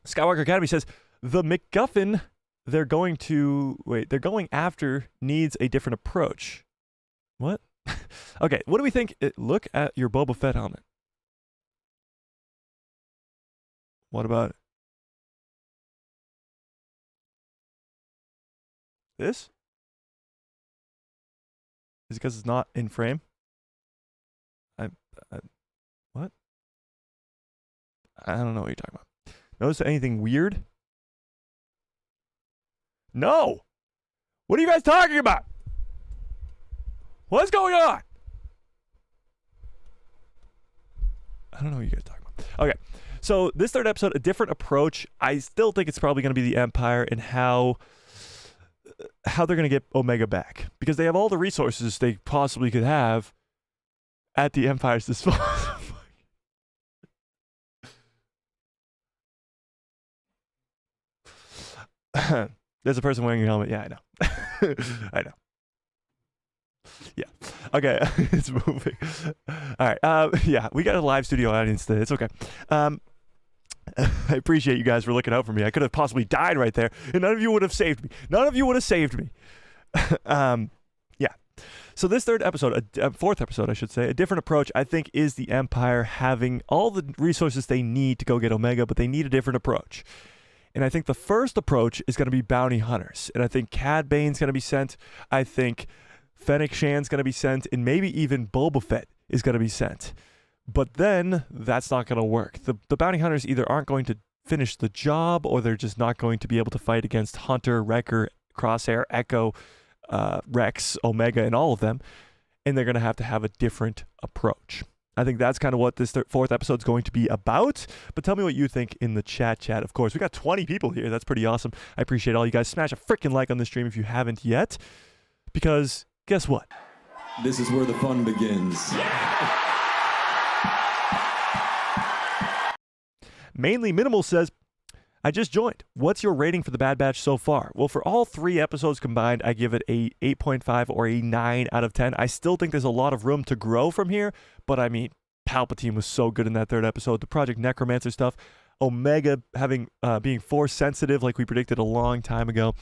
Skywalker Academy says, the MacGuffin they're going after needs a different approach. What? Okay, what do we think? Look at your Boba Fett helmet. What about it? This? Is it because it's not in frame? What? I don't know what you're talking about. Notice anything weird? No! What are you guys talking about? What's going on? I don't know what you guys are talking about. Okay, so this third episode, a different approach. I still think it's probably going to be the Empire and how they're going to get Omega back. Because they have all the resources they possibly could have at the Empire's disposal. There's a person wearing a helmet. Yeah, I know. I know. Yeah. Okay. It's moving. All right. Yeah, we got a live studio audience today. It's okay. I appreciate you guys for looking out for me. I could have possibly died right there, and none of you would have saved me. Yeah. So this third episode, fourth episode, I should say, a different approach, I think, is the Empire having all the resources they need to go get Omega, but they need a different approach. And I think the first approach is going to be bounty hunters. And I think Cad Bane's going to be sent. I think Fennec Shan's going to be sent. And maybe even Boba Fett is going to be sent. But then that's not going to work. The bounty hunters either aren't going to finish the job, or they're just not going to be able to fight against Hunter, Wrecker, Crosshair, Echo, Rex, Omega, and all of them. And they're going to have a different approach. I think that's kind of what this fourth episode is going to be about. But tell me what you think in the chat. Of course, we got 20 people here. That's pretty awesome. I appreciate all you guys. Smash a freaking like on the stream if you haven't yet. Because guess what? This is where the fun begins. Mainly Minimal says, I just joined. What's your rating for the Bad Batch so far? Well, for all 3 episodes combined, I give it a 8.5 or a 9 out of 10. I still think there's a lot of room to grow from here, but I mean, Palpatine was so good in that third episode. The Project Necromancer stuff, Omega being force sensitive like we predicted a long time ago.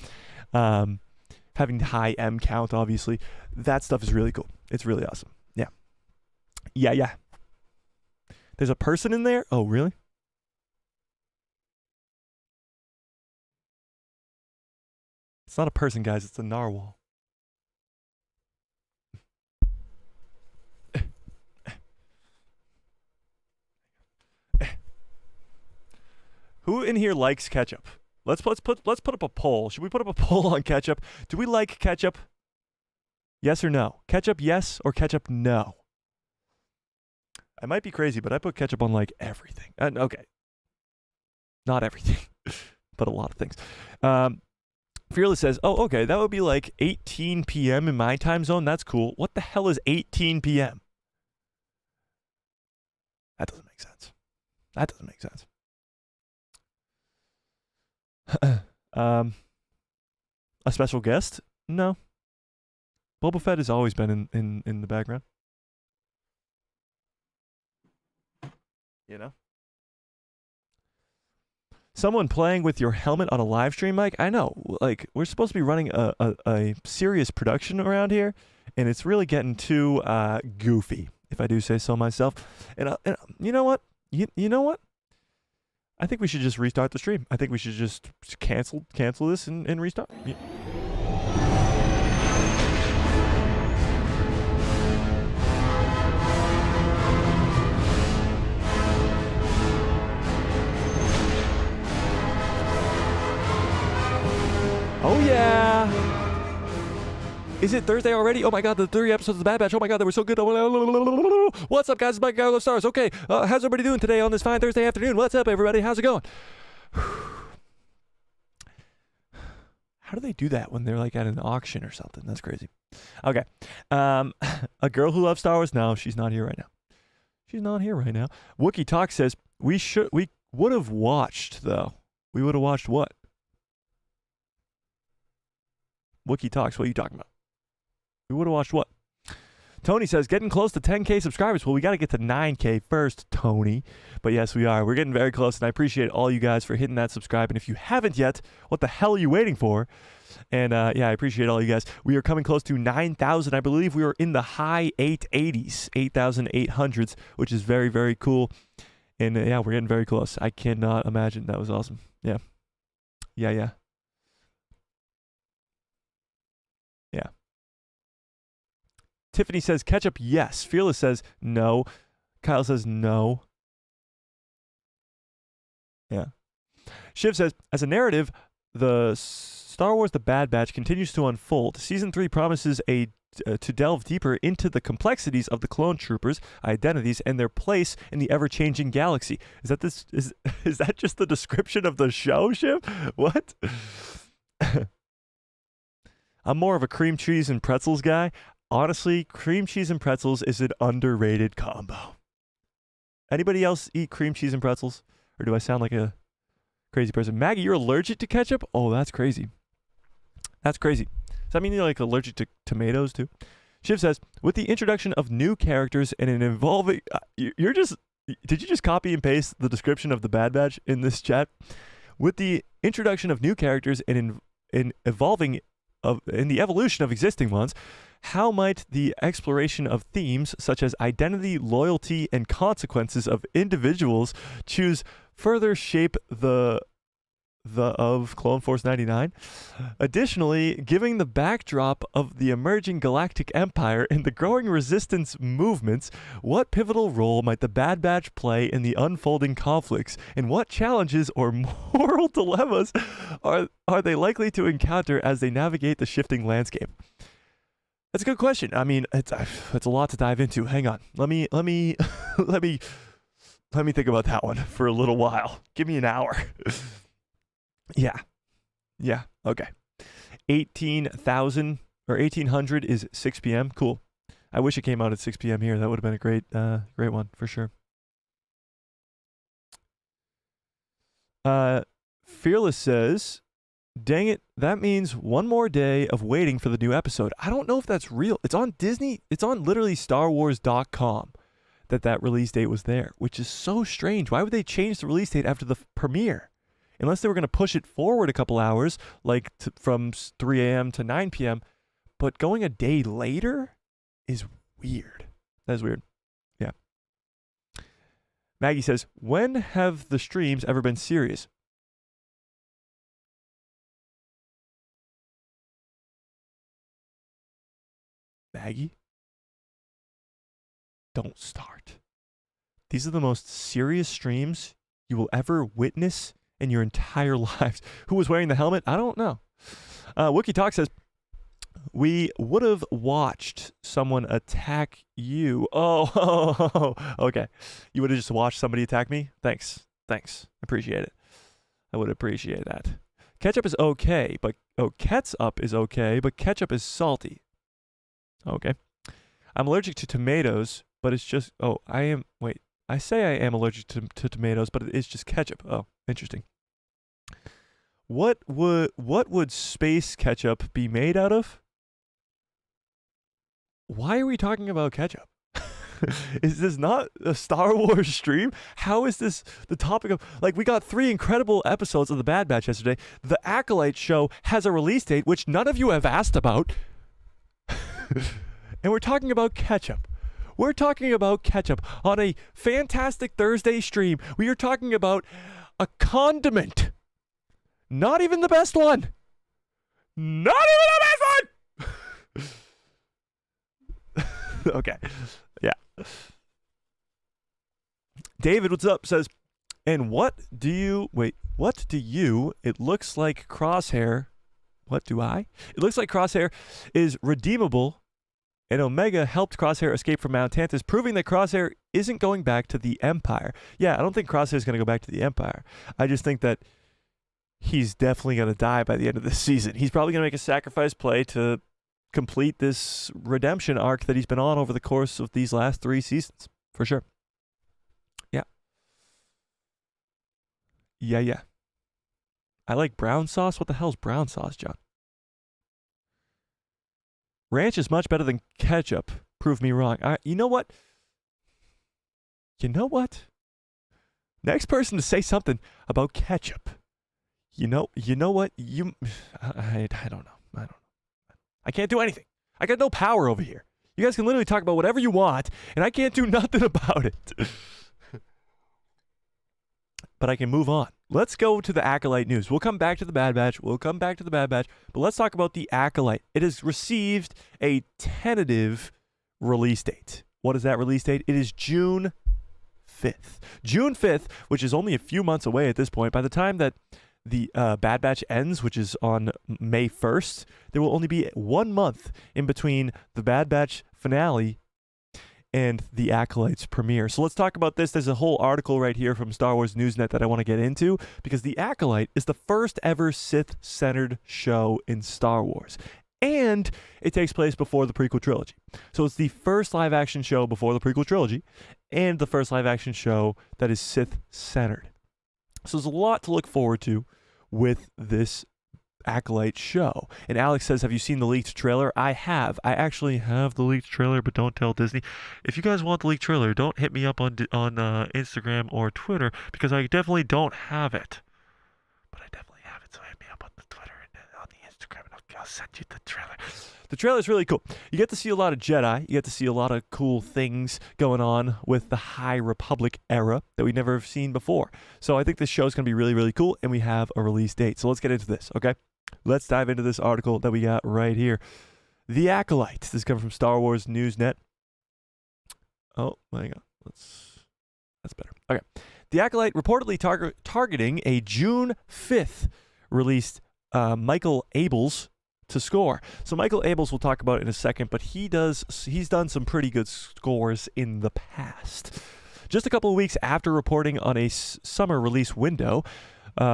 Having high M count, obviously. That stuff is really cool. It's really awesome. Yeah. Yeah. There's a person in there? Oh, really? It's not a person, guys. It's a narwhal. Who in here likes ketchup? Let's put up a poll. Should we put up a poll on ketchup? Do we like ketchup? Yes or no? Ketchup yes or ketchup no? I might be crazy, but I put ketchup on like everything. Okay. Not everything, but a lot of things. Fearless says, oh, okay, that would be like 18 p.m. in my time zone. That's cool. What the hell is 18 p.m.? That doesn't make sense. A special guest? No. Boba Fett has always been in the background. You know? Someone playing with your helmet on a live stream, Mike? I know. Like, we're supposed to be running a serious production around here, and it's really getting too goofy, if I do say so myself. And you know what? You know what? I think we should just restart the stream. I think we should just cancel this and restart. Yeah. Oh yeah! Is it Thursday already? Oh my god, the 3 episodes of the Bad Batch. Oh my god, they were so good. What's up, guys? It's Mike Gargo Stars. Okay, how's everybody doing today on this fine Thursday afternoon? What's up, everybody? How's it going? How do they do that when they're like at an auction or something? That's crazy. Okay. A girl who loves Star Wars? No, she's not here right now. Wookie Talk says, we would have watched, though. We would have watched what? Wookie Talks, what are you talking about? We would have watched what? Tony says, getting close to 10K subscribers. Well, we got to get to 9K first, Tony. But yes, we are. We're getting very close, and I appreciate all you guys for hitting that subscribe. And if you haven't yet, what the hell are you waiting for? And yeah, I appreciate all you guys. We are coming close to 9,000. I believe we are in the high 880s, 8,800s, which is very, very cool. And yeah, we're getting very close. I cannot imagine. That was awesome. Yeah. Yeah. Tiffany says ketchup, yes. Fearless says no. Kyle says no. Yeah. Shiv says, as a narrative, the Star Wars The Bad Batch continues to unfold. Season 3 promises to delve deeper into the complexities of the clone troopers' identities and their place in the ever-changing galaxy. Is that just the description of the show, Shiv? What? I'm more of a cream cheese and pretzels guy. Honestly, cream cheese and pretzels is an underrated combo. Anybody else eat cream cheese and pretzels? Or do I sound like a crazy person? Maggie, you're allergic to ketchup? Oh, that's crazy. Does that mean you're like allergic to tomatoes too? Shiv says, with the introduction of new characters and an evolving... did you just copy and paste the description of the Bad Batch in this chat? With the introduction of new characters and in the evolution of existing ones, how might the exploration of themes such as identity, loyalty, and consequences of individuals choose further shape the of Clone Force 99? Additionally, giving the backdrop of the emerging galactic empire and the growing resistance movements, what pivotal role might the Bad Batch play in the unfolding conflicts, and what challenges or moral dilemmas are they likely to encounter as they navigate the shifting landscape? That's a good question. I mean, it's a lot to dive into. Hang on. Let me think about that one for a little while. Give me an hour. Yeah. Okay. 18,000 or 1,800 is 6 p.m. Cool. I wish it came out at 6 p.m. here. That would have been a great one for sure. Fearless says, dang it, that means one more day of waiting for the new episode. I don't know if that's real. It's on Disney. It's on literally StarWars.com that release date was there, which is so strange. Why would they change the release date after the premiere? Unless they were going to push it forward a couple hours, like from 3 a.m. to 9 p.m., but going a day later is weird. That is weird. Yeah. Maggie says, when have the streams ever been serious? Maggie? Don't start. These are the most serious streams you will ever witness in your entire lives. Who was wearing the helmet? I don't know. Wookie Talk says, we would have watched someone attack you. Oh, okay. You would have just watched somebody attack me? Thanks. Appreciate it. I would appreciate that. Ketchup is okay, but ketchup is okay, but ketchup is salty. Okay. I'm allergic to tomatoes, but it's just, I say I am allergic to tomatoes, but it's just ketchup. Oh, interesting. What would space ketchup be made out of? Why are we talking about ketchup? Is this not a Star Wars stream? How is this the topic of, like, we got 3 incredible episodes of The Bad Batch yesterday. The Acolyte show has a release date, which none of you have asked about. And we're talking about ketchup. We're talking about ketchup on a fantastic Thursday stream. We are talking about a condiment. Not even the best one. Not even the best one! Okay. Yeah. David, what's up? Says, and it looks like Crosshair. What do I? It looks like Crosshair is redeemable, and Omega helped Crosshair escape from Mount Tantus, proving that Crosshair isn't going back to the Empire. Yeah, I don't think Crosshair is going to go back to the Empire. I just think that he's definitely going to die by the end of this season. He's probably going to make a sacrifice play to complete this redemption arc that he's been on over the course of these last 3 seasons, for sure. Yeah. Yeah. I like brown sauce. What the hell's brown sauce, John? Ranch is much better than ketchup. Prove me wrong. You know what? Next person to say something about ketchup. You know what? I don't know. I can't do anything. I got no power over here. You guys can literally talk about whatever you want, and I can't do nothing about it. But I can move on. Let's go to the Acolyte news. We'll come back to the Bad Batch. But let's talk about the Acolyte. It has received a tentative release date. What is that release date? It is June 5th. June 5th, which is only a few months away at this point. By the time that the Bad Batch ends, which is on May 1st, there will only be 1 month in between the Bad Batch finale and the Acolyte's premiere. So let's talk about this. There's a whole article right here from Star Wars Newsnet that I want to get into, because the Acolyte is the first ever Sith-centered show in Star Wars. And it takes place before the prequel trilogy. So it's the first live-action show before the prequel trilogy, and the first live-action show that is Sith-centered. So there's a lot to look forward to with this Acolyte show. And Alex says, have you seen the leaked trailer? I have. I actually have the leaked trailer, but don't tell Disney. If you guys want the leaked trailer, don't hit me up on Instagram or Twitter, because I definitely don't have it. But I definitely have it, so hit me up on the Twitter and on the Instagram, and I'll send you the trailer. The trailer is really cool. You get to see a lot of Jedi. You get to see a lot of cool things going on with the High Republic era that we never have seen before. So I think this show is going to be really, really cool, and we have a release date. So let's get into this, okay? Let's dive into this article that we got right here. The Acolyte. This is coming from Star Wars Newsnet. Oh, my God. That's better. Okay. The Acolyte reportedly targeting a June 5th released Michael Abels to score. So Michael Abels we'll talk about in a second, but he's done some pretty good scores in the past. Just a couple of weeks after reporting on a summer release window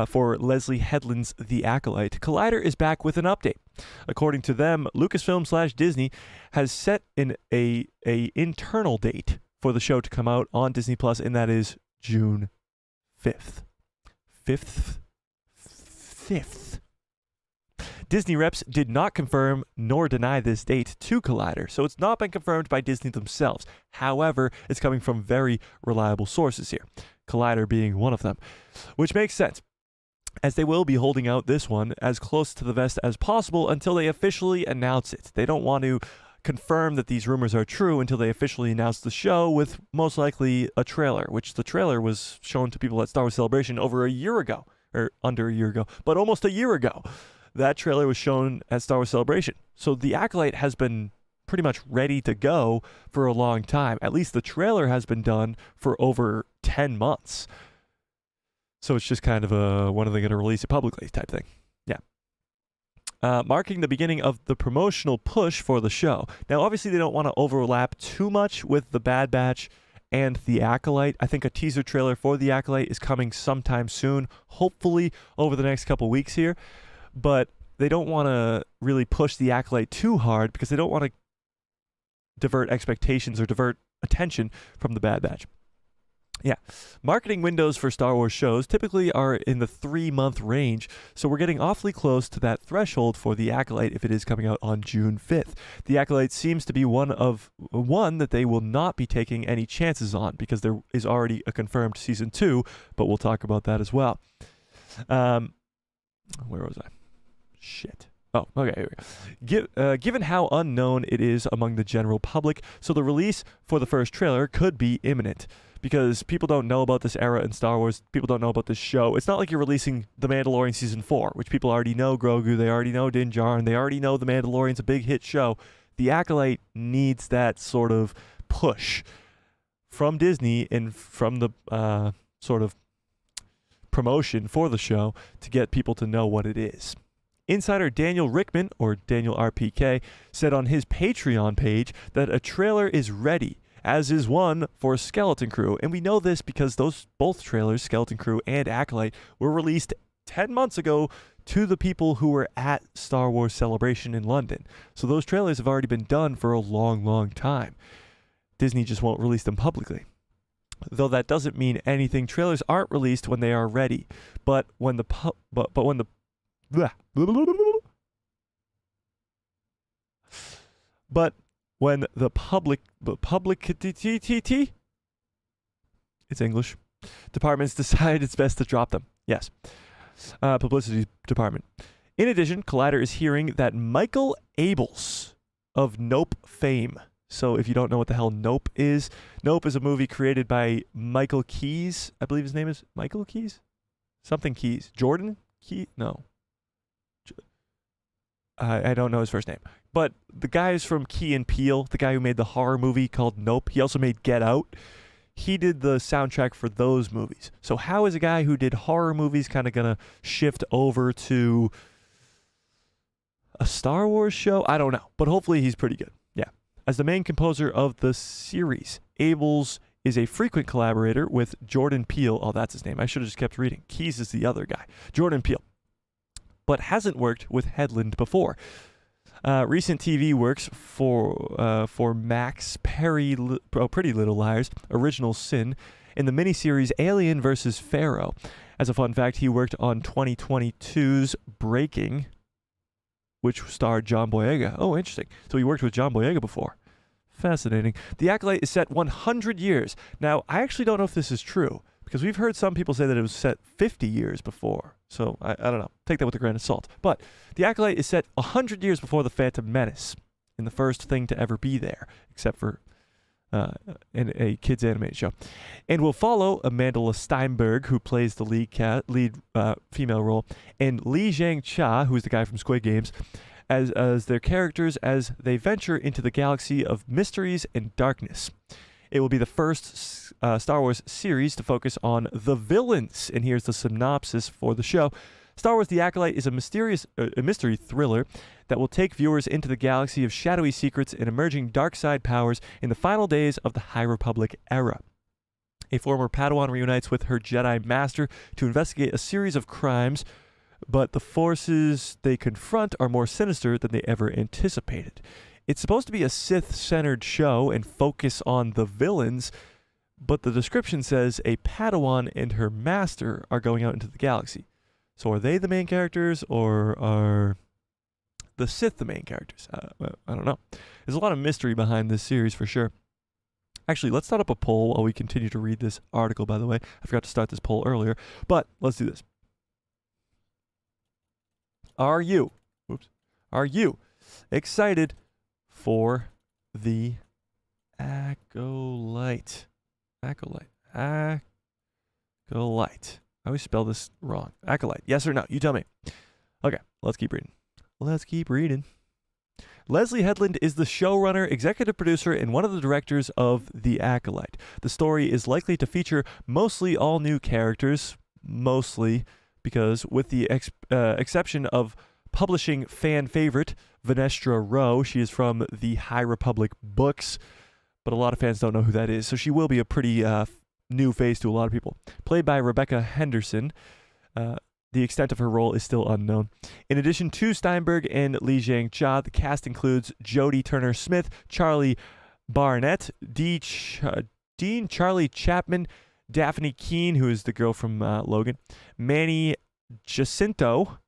for Leslie Headland's The Acolyte, Collider is back with an update. According to them, Lucasfilm/Disney has set an internal date for the show to come out on Disney Plus, and that is June 5th. 5th. Disney reps did not confirm nor deny this date to Collider, so it's not been confirmed by Disney themselves. However, it's coming from very reliable sources here, Collider being one of them, which makes sense, as they will be holding out this one as close to the vest as possible until they officially announce it. They don't want to confirm that these rumors are true until they officially announce the show with most likely a trailer, which the trailer was shown to people at Star Wars Celebration over a year ago, or under a year ago, but almost a year ago. That trailer was shown at Star Wars Celebration. So the Acolyte has been pretty much ready to go for a long time. At least the trailer has been done for over 10 months. So it's just kind of a, when are they going to release it publicly type thing. Yeah. Marking the beginning of the promotional push for the show. Now, obviously, they don't want to overlap too much with the Bad Batch and the Acolyte. I think a teaser trailer for the Acolyte is coming sometime soon, hopefully over the next couple weeks here. But they don't want to really push the Acolyte too hard because they don't want to divert expectations or divert attention from the Bad Batch. Yeah, marketing windows for Star Wars shows typically are in the 3-month range, so we're getting awfully close to that threshold for the Acolyte if it is coming out on June 5th. The Acolyte seems to be one that they will not be taking any chances on because there is already a confirmed season 2, but we'll talk about that as well. Where was I? Shit. Oh, okay, here we go. Given how unknown it is among the general public, so the release for the first trailer could be imminent. Because people don't know about this era in Star Wars, people don't know about this show. It's not like you're releasing The Mandalorian Season 4, which people already know Grogu, they already know Din Djarin, they already know The Mandalorian's a big hit show. The Acolyte needs that sort of push from Disney and from the sort of promotion for the show to get people to know what it is. Insider Daniel Rickman, or Daniel RPK, said on his Patreon page that a trailer is ready, as is one for Skeleton Crew. And we know this because those both trailers, Skeleton Crew and Acolyte, were released 10 months ago to the people who were at Star Wars Celebration in London. So those trailers have already been done for a long, long time. Disney just won't release them publicly. Though that doesn't mean anything. Trailers aren't released when they are ready. But when the public it's English, departments decide it's best to drop them. Yes. Publicity department. In addition, Collider is hearing that Michael Abels of Nope fame. So if you don't know what the hell Nope is a movie created by Michael Keyes. I believe his name is Michael Keyes? Something Keyes. Jordan Key? No. I don't know his first name. But the guy is from Key and Peele, the guy who made the horror movie called Nope. He also made Get Out. He did the soundtrack for those movies. So how is a guy who did horror movies kind of going to shift over to a Star Wars show? I don't know. But hopefully he's pretty good. Yeah. As the main composer of the series, Abels is a frequent collaborator with Jordan Peele. Oh, that's his name. I should have just kept reading. Keyes is the other guy. Jordan Peele. But hasn't worked with Headland before. Recent TV works for Max Perry, Pretty Little Liars, Original Sin, in the miniseries Alien vs. Pharaoh. As a fun fact, he worked on 2022's Breaking, which starred John Boyega. Oh, interesting. So he worked with John Boyega before. Fascinating. The Acolyte is set 100 years. Now, I actually don't know if this is true, because we've heard some people say that it was set 50 years before. So, I don't know. Take that with a grain of salt. But the Acolyte is set 100 years before the Phantom Menace, in the first thing to ever be there, except for in a kids' animated show. And will follow Amanda Steinberg, who plays the lead female role, and Lee Zhang Cha, who is the guy from Squid Games, as their characters as they venture into the galaxy of mysteries and darkness. It will be the first Star Wars series to focus on the villains. And here's the synopsis for the show. Star Wars The Acolyte is a mystery thriller that will take viewers into the galaxy of shadowy secrets and emerging dark side powers in the final days of the High Republic era. A former Padawan reunites with her Jedi Master to investigate a series of crimes, but the forces they confront are more sinister than they ever anticipated. It's supposed to be a Sith-centered show and focus on the villains, but the description says a Padawan and her master are going out into the galaxy. So are they the main characters, or are the Sith the main characters? I don't know. There's a lot of mystery behind this series for sure. Actually, let's start up a poll while we continue to read this article, by the way. I forgot to start this poll earlier, but let's do this. Are you excited for the Acolyte? Acolyte. I always spell this wrong. Acolyte. Yes or no? You tell me. Okay, let's keep reading. Leslie Headland is the showrunner, executive producer, and one of the directors of The Acolyte. The story is likely to feature mostly all new characters, mostly because with the exception of publishing fan favorite Vanestra Rowe, she is from the High Republic books, but a lot of fans don't know who that is, so she will be a pretty new face to a lot of people. Played by Rebecca Henderson, the extent of her role is still unknown. In addition to Steinberg and Li Jiang-Jia, the cast includes Jodie Turner-Smith, Charlie Barnett, Dean Charlie Chapman, Daphne Keane, who is the girl from Logan, Manny Jacinto,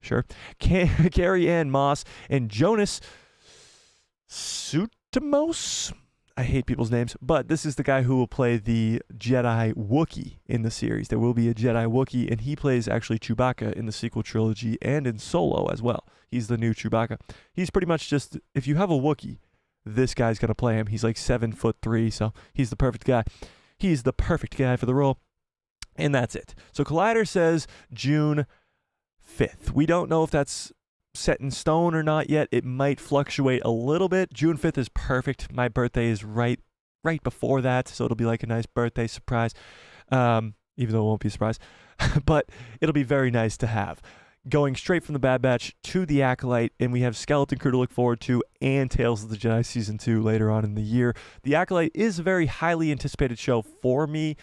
sure, Carrie Ann Moss, and Jonas Sutimos. I hate people's names, but this is the guy who will play the Jedi Wookiee in the series. There will be a Jedi Wookiee, and he plays actually Chewbacca in the sequel trilogy and in Solo as well. He's the new Chewbacca. He's pretty much just, if you have a Wookiee, this guy's going to play him. He's like 7'3", so he's the perfect guy. He's the perfect guy for the role, and that's it. So Collider says June 5th. We don't know if that's set in stone or not yet. It might fluctuate a little bit. June 5th is perfect. My birthday is right before that, so it'll be like a nice birthday surprise, even though it won't be a surprise. But it'll be very nice to have. Going straight from the Bad Batch to the Acolyte, and we have Skeleton Crew to look forward to and Tales of the Jedi Season 2 later on in the year. The Acolyte is a very highly anticipated show for me,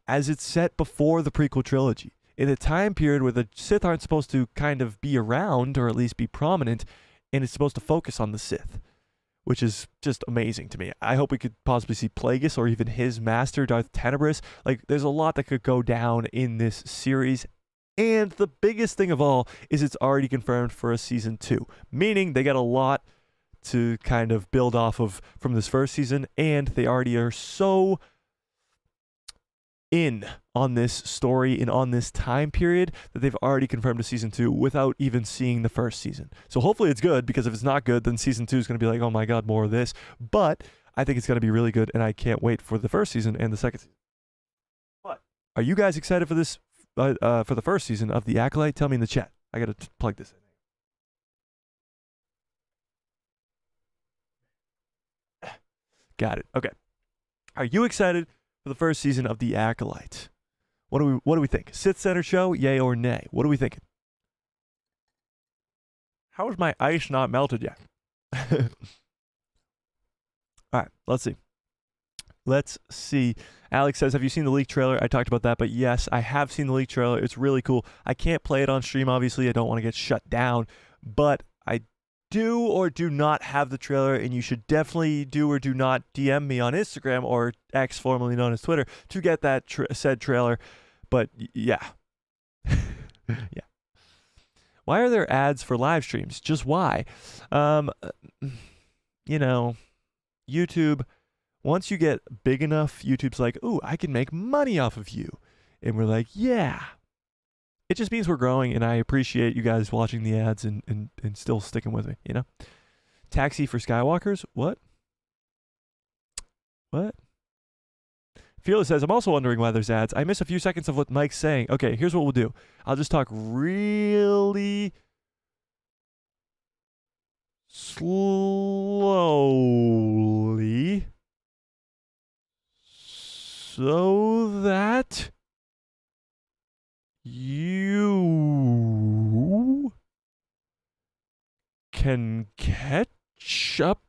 as it's set before the prequel trilogy, in a time period where the Sith aren't supposed to kind of be around, or at least be prominent, and it's supposed to focus on the Sith, which is just amazing to me. I hope we could possibly see Plagueis or even his master, Darth Tenebris. Like, there's a lot that could go down in this series, and the biggest thing of all is it's already confirmed for a Season 2, meaning they got a lot to kind of build off of from this first season, and they already are so in on this story and on this time period that they've already confirmed a Season 2 without even seeing the first season. So hopefully it's good, because if it's not good, then Season 2 is going to be like, oh my god, more of this. But I think it's going to be really good, and I can't wait for the first season and the second season. But are you guys excited for this, for the first season of The Acolyte? Tell me in the chat. I got to plug this in. Got it. Okay. Are you excited for the first season of The Acolyte? What do we think? Sith Center show, yay or nay? What are we thinking? How is my ice not melted yet? All right, let's see. Alex says, have you seen the leak trailer? I talked about that, but yes, I have seen the leak trailer. It's really cool. I can't play it on stream, obviously. I don't want to get shut down, but I do or do not have the trailer, and you should definitely do or do not DM me on Instagram, or X, formerly known as Twitter, to get that said trailer. But yeah. Yeah. Why are there ads for live streams? Just why? You know, YouTube, once you get big enough, YouTube's like, ooh, I can make money off of you. And we're like, yeah. It just means we're growing, and I appreciate you guys watching the ads and still sticking with me, you know? Taxi for Skywalkers? What? Fearless says, I'm also wondering why there's ads. I miss a few seconds of what Mike's saying. Okay, here's what we'll do. I'll just talk really slowly so that you can catch up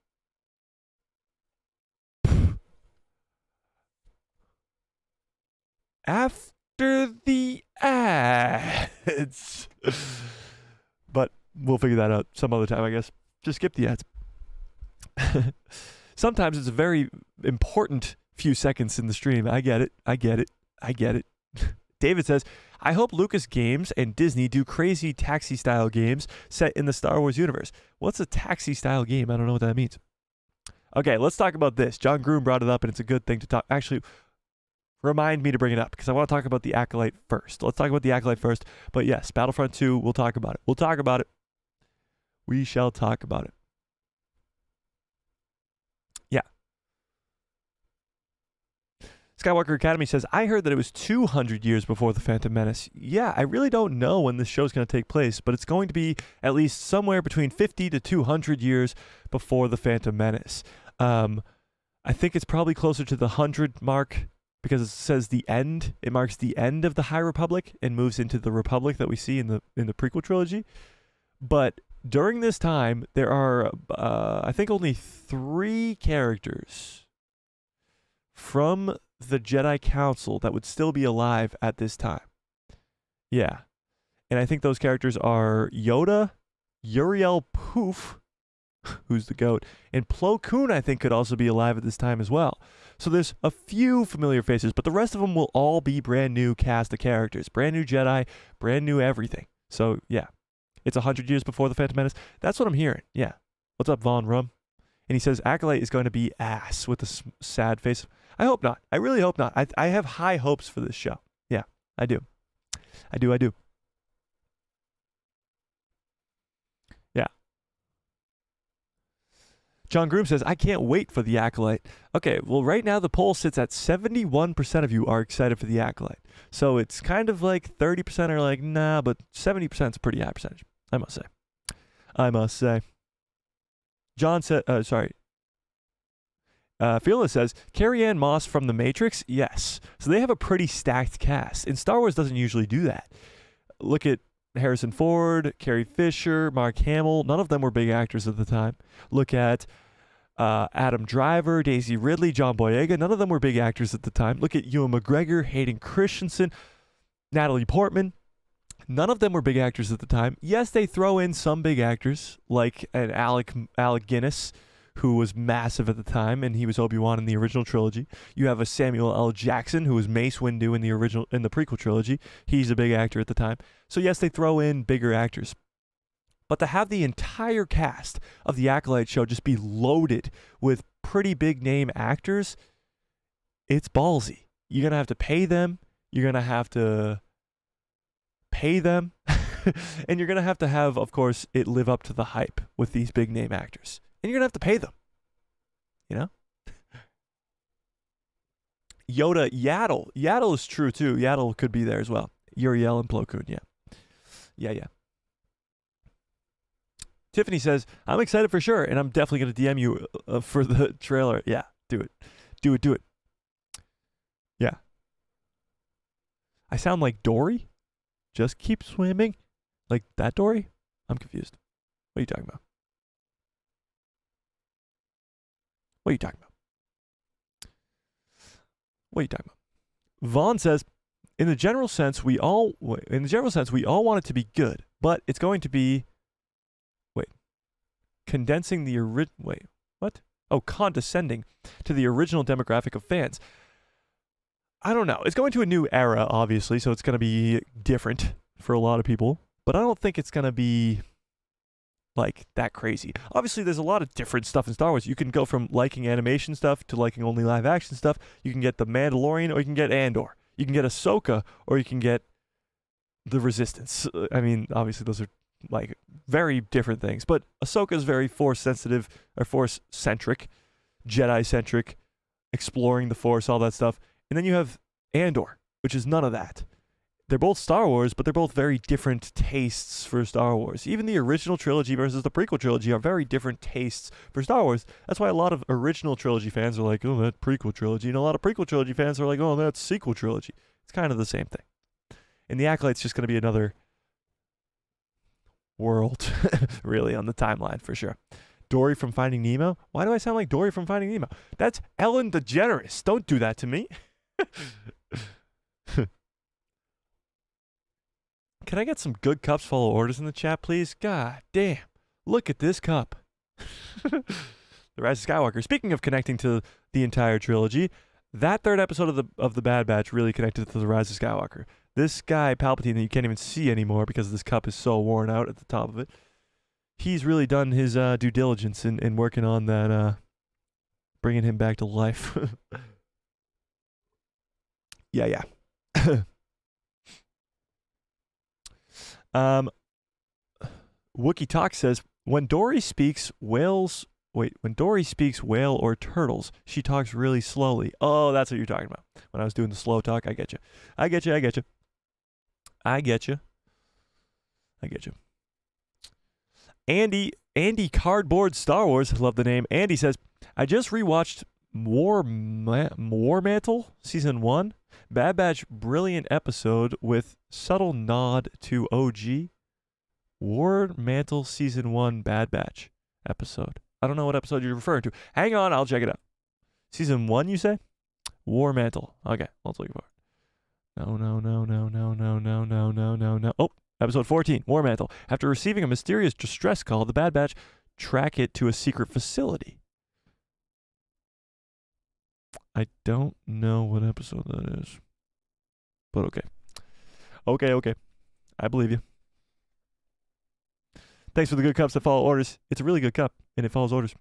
after the ads. But we'll figure that out some other time, I guess. Just skip the ads. Sometimes it's a very important few seconds in the stream. I get it. David says, I hope Lucas Games and Disney do crazy taxi-style games set in the Star Wars universe. What's a taxi-style game? I don't know what that means. Okay, let's talk about this. John Groom brought it up, and it's a good thing to talk. Actually, remind me to bring it up, because I want to talk about the Acolyte first. Let's talk about the Acolyte first. But yes, Battlefront 2, we'll talk about it. We'll talk about it. We shall talk about it. Yeah. Skywalker Academy says, I heard that it was 200 years before The Phantom Menace. Yeah, I really don't know when this show's going to take place, but it's going to be at least somewhere between 50 to 200 years before The Phantom Menace. I think it's probably closer to the 100 mark, because it says the end. It marks the end of the High Republic and moves into the Republic that we see in the prequel trilogy. But during this time, there are, I think, only 3 characters from the Jedi Council that would still be alive at this time. Yeah. And I think those characters are Yoda, Uriel Poof, who's the goat, and Plo Koon, I think, could also be alive at this time as well. So there's a few familiar faces, but the rest of them will all be brand new cast of characters. Brand new Jedi, brand new everything. So, yeah. It's 100 years before The Phantom Menace. That's what I'm hearing. Yeah. What's up, Von Rum? And he says, Acolyte is going to be ass with a sad face. I hope not. I really hope not. I have high hopes for this show. Yeah, I do. I do. Yeah. John Groom says, I can't wait for the Acolyte. Okay, well, right now the poll sits at 71% of you are excited for the Acolyte. So it's kind of like 30% are like, nah, but 70% is a pretty high percentage, I must say. John said, Fearless says, Carrie-Anne Moss from The Matrix? Yes. So they have a pretty stacked cast. And Star Wars doesn't usually do that. Look at Harrison Ford, Carrie Fisher, Mark Hamill. None of them were big actors at the time. Look at Adam Driver, Daisy Ridley, John Boyega. None of them were big actors at the time. Look at Ewan McGregor, Hayden Christensen, Natalie Portman. None of them were big actors at the time. Yes, they throw in some big actors, like an Alec Guinness, who was massive at the time, and he was Obi-Wan in the original trilogy. You have a Samuel L. Jackson, who was Mace Windu in the prequel trilogy. He's a big actor at the time. So yes, they throw in bigger actors. But to have the entire cast of the Acolyte show just be loaded with pretty big name actors, it's ballsy. You're going to have to pay them. You're going to have to pay them. And you're going to have, of course, it live up to the hype with these big name actors. And you're going to have to pay them. You know? Yoda, Yaddle. Yaddle is true, too. Yaddle could be there as well. Uriel and Plo Koon, yeah. Yeah. Tiffany says, I'm excited for sure, and I'm definitely going to DM you for the trailer. Yeah, do it. Do it. Yeah. I sound like Dory? Just keep swimming? Like that Dory? I'm confused. What are you talking about? Vaughn says, in the general sense, we all want it to be good, but it's going to be condensing the condescending to the original demographic of fans. I don't know. It's going to a new era, obviously, so it's going to be different for a lot of people, but I don't think it's going to be like that crazy. Obviously, there's a lot of different stuff in Star Wars. You can go from liking animation stuff to liking only live action stuff. You can get The Mandalorian, or you can get Andor. You can get Ahsoka, or you can get The Resistance. I mean, obviously, those are like very different things, but Ahsoka is very Force-sensitive, or Force-centric, Jedi-centric, exploring the Force, all that stuff. And then you have Andor, which is none of that. They're both Star Wars, but they're both very different tastes for Star Wars. Even the original trilogy versus the prequel trilogy are very different tastes for Star Wars. That's why a lot of original trilogy fans are like, oh, that prequel trilogy. And a lot of prequel trilogy fans are like, oh, that's sequel trilogy. It's kind of the same thing. And the Acolyte's just going to be another world, really, on the timeline, for sure. Dory from Finding Nemo? Why do I sound like Dory from Finding Nemo? That's Ellen DeGeneres. Don't do that to me. Can I get some good cups follow orders in the chat, please? God damn. Look at this cup. The Rise of Skywalker. Speaking of connecting to the entire trilogy, that third episode of the Bad Batch really connected to The Rise of Skywalker. This guy, Palpatine, that you can't even see anymore because this cup is so worn out at the top of it, he's really done his due diligence in working on that, bringing him back to life. Yeah. Wookie Talk says, when Dory speaks whale or turtles, she talks really slowly. Oh, that's what you're talking about. When I was doing the slow talk, I get you. Andy Cardboard Star Wars, love the name. Andy says, I just rewatched War Mantle Season 1. Bad Batch, brilliant episode with subtle nod to OG. War Mantle Season 1 Bad Batch episode. I don't know what episode you're referring to. Hang on, I'll check it out. Season 1, you say? War Mantle. Okay, let's look for it. No. Oh, episode 14, War Mantle. After receiving a mysterious distress call, the Bad Batch track it to a secret facility. I don't know what episode that is. But okay. Okay. I believe you. Thanks for the good cups that follow orders. It's a really good cup, and it follows orders.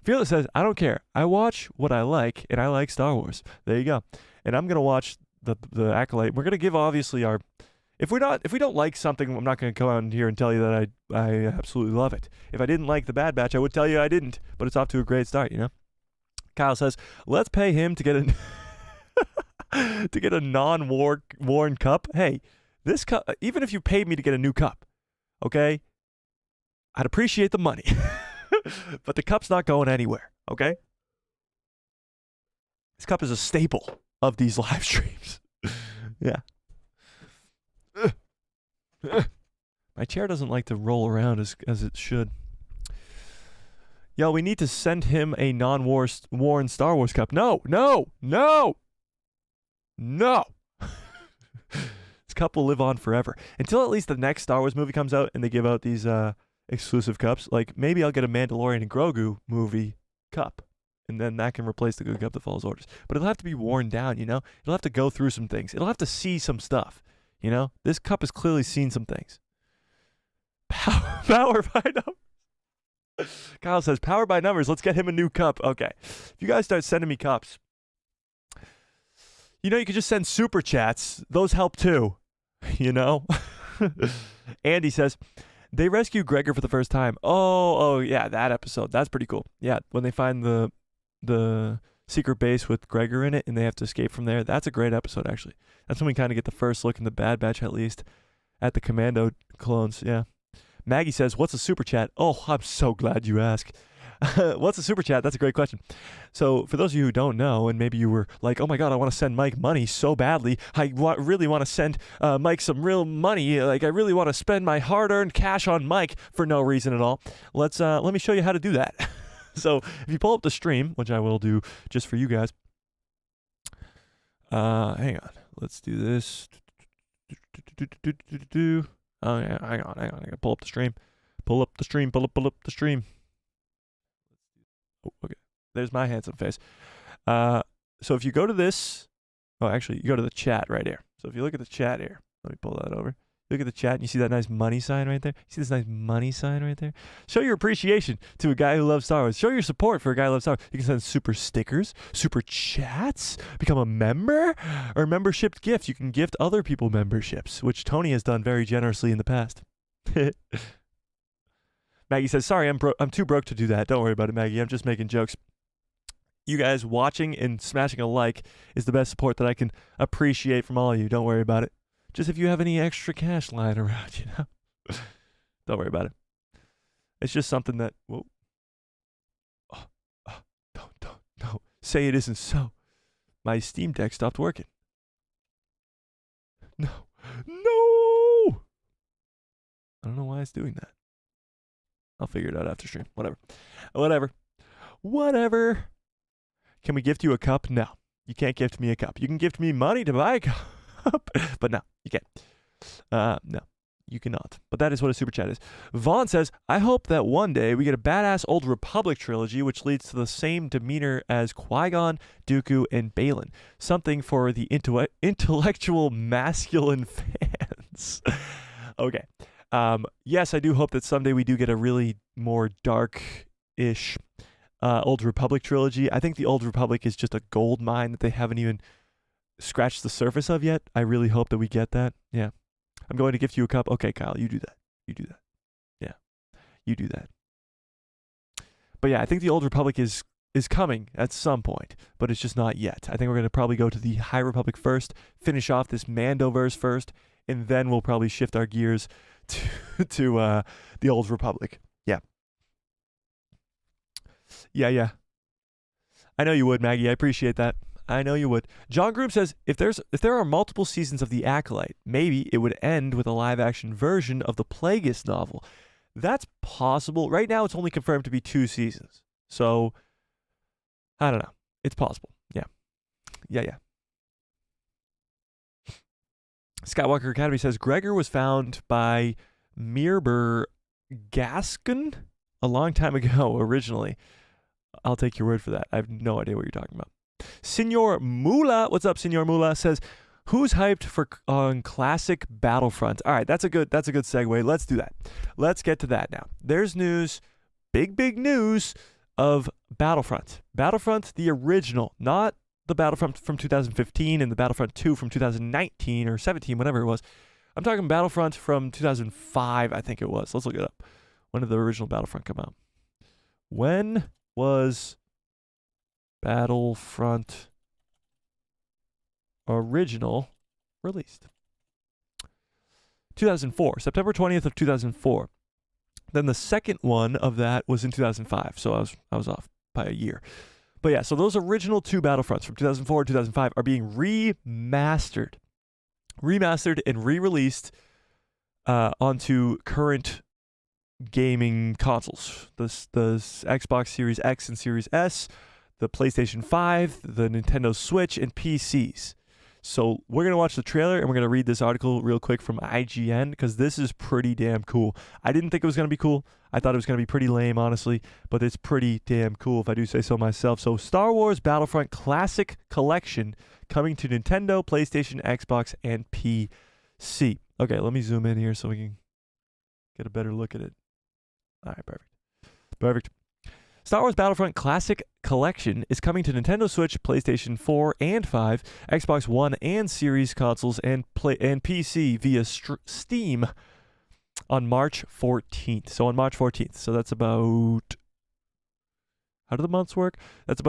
Fearless says, I don't care. I watch what I like, and I like Star Wars. There you go. And I'm going to watch the Acolyte. We're going to give, obviously, our... If we don't like something, I'm not going to come out here and tell you that I absolutely love it. If I didn't like the Bad Batch, I would tell you I didn't. But it's off to a great start, you know? Kyle says, let's pay him to get a... to get a non-worn cup. Hey, this cup, even if you paid me to get a new cup, okay, I'd appreciate the money. But the cup's not going anywhere, okay? This cup is a staple of these live streams. Yeah. My chair doesn't like to roll around as it should. Yo, we need to send him a non-worn Star Wars cup. No. This cup will live on forever. Until at least the next Star Wars movie comes out and they give out these exclusive cups. Like, maybe I'll get a Mandalorian and Grogu movie cup. And then that can replace the good cup that follows orders. But it'll have to be worn down, you know? It'll have to go through some things. It'll have to see some stuff, you know? This cup has clearly seen some things. Power by numbers. Kyle says, power by numbers. Let's get him a new cup. Okay. If you guys start sending me cups, you know, you could just send super chats. Those help too, you know? Andy says, they rescue Gregor for the first time. Oh, yeah, that episode. That's pretty cool. Yeah, when they find the secret base with Gregor in it and they have to escape from there. That's a great episode, actually. That's when we kind of get the first look in the Bad Batch, at least, at the Commando clones. Yeah. Maggie says, what's a super chat? Oh, I'm so glad you asked. What's a super chat? That's a great question. So for those of you who don't know, and maybe you were like, oh my God, I want to send Mike money so badly. I really want to send Mike some real money. Like, I really want to spend my hard-earned cash on Mike for no reason at all. Let me show you how to do that. So if you pull up the stream, which I will do just for you guys. Hang on. Let's do this. Oh, yeah, hang on. I gotta pull up the stream. Pull up the stream. Oh, okay. There's my handsome face. So if you go to this, actually, you go to the chat right here. So if you look at the chat here, let me pull that over. Look at the chat and you see that nice money sign right there? You see this nice money sign right there? Show your appreciation to a guy who loves Star Wars. Show your support for a guy who loves Star Wars. You can send super stickers, super chats, become a member, or membership gifts. You can gift other people memberships, which Tony has done very generously in the past. Maggie says, sorry, I'm too broke to do that. Don't worry about it, Maggie. I'm just making jokes. You guys watching and smashing a like is the best support that I can appreciate from all of you. Don't worry about it. Just if you have any extra cash lying around, you know. Don't worry about it. It's just something that, whoa. Don't. Say it isn't so. My Steam Deck stopped working. No. I don't know why it's doing that. I'll figure it out after stream. Whatever. Can we gift you a cup? No. You can't gift me a cup. You can gift me money to buy a cup. But no, you can't. No. You cannot. But that is what a super chat is. Vaughn says, I hope that one day we get a badass Old Republic trilogy which leads to the same demeanor as Qui-Gon, Dooku, and Balin. Something for the intellectual masculine fans. Okay. Yes, I do hope that someday we do get a really more dark-ish Old Republic trilogy. I think the Old Republic is just a gold mine that they haven't even scratched the surface of yet. I really hope that we get that. Yeah. I'm going to gift you a cup. Okay, Kyle, you do that. You do that. Yeah. You do that. But yeah, I think the Old Republic is coming at some point, but it's just not yet. I think we're going to probably go to the High Republic first, finish off this Mandoverse first, and then we'll probably shift our gears to the Old Republic. Yeah. Yeah. I know you would, Maggie. I appreciate that. I know you would. John Groom says, if there are multiple seasons of The Acolyte, maybe it would end with a live-action version of the Plagueis novel. That's possible. Right now, it's only confirmed to be 2 seasons. So, I don't know. It's possible. Yeah. Skywalker Academy says, Gregor was found by Mirber Gascon a long time ago, originally. I'll take your word for that. I have no idea what you're talking about. Senor Mula, what's up, Senor Mula, says, who's hyped on classic Battlefront? All right, that's a good segue. Let's do that. Let's get to that now. There's news, big news of Battlefront. Battlefront, the original, not the Battlefront from 2015 and the Battlefront 2 from 2019 or 17, whatever it was. I'm talking Battlefront from 2005, I think it was. Let's look it up. When did the original Battlefront come out? When was Battlefront original released? 2004, September 20th of 2004. Then the second one of that was in 2005, so I was off by a year. But yeah, so those original 2 Battlefronts from 2004 and 2005 are being remastered and re-released onto current gaming consoles. The Xbox Series X and Series S, the PlayStation 5, the Nintendo Switch, and PCs. So we're going to watch the trailer, and we're going to read this article real quick from IGN, because this is pretty damn cool. I didn't think it was going to be cool. I thought it was going to be pretty lame, honestly, but it's pretty damn cool, if I do say so myself. So Star Wars Battlefront Classic Collection coming to Nintendo, PlayStation, Xbox, and PC. Okay, let me zoom in here so we can get a better look at it. All right, perfect. Star Wars Battlefront Classic Collection is coming to Nintendo Switch, PlayStation 4 and 5, Xbox One and Series consoles, and PC via Steam on March 14th. So on March 14th. So that's about... How do the months work? That's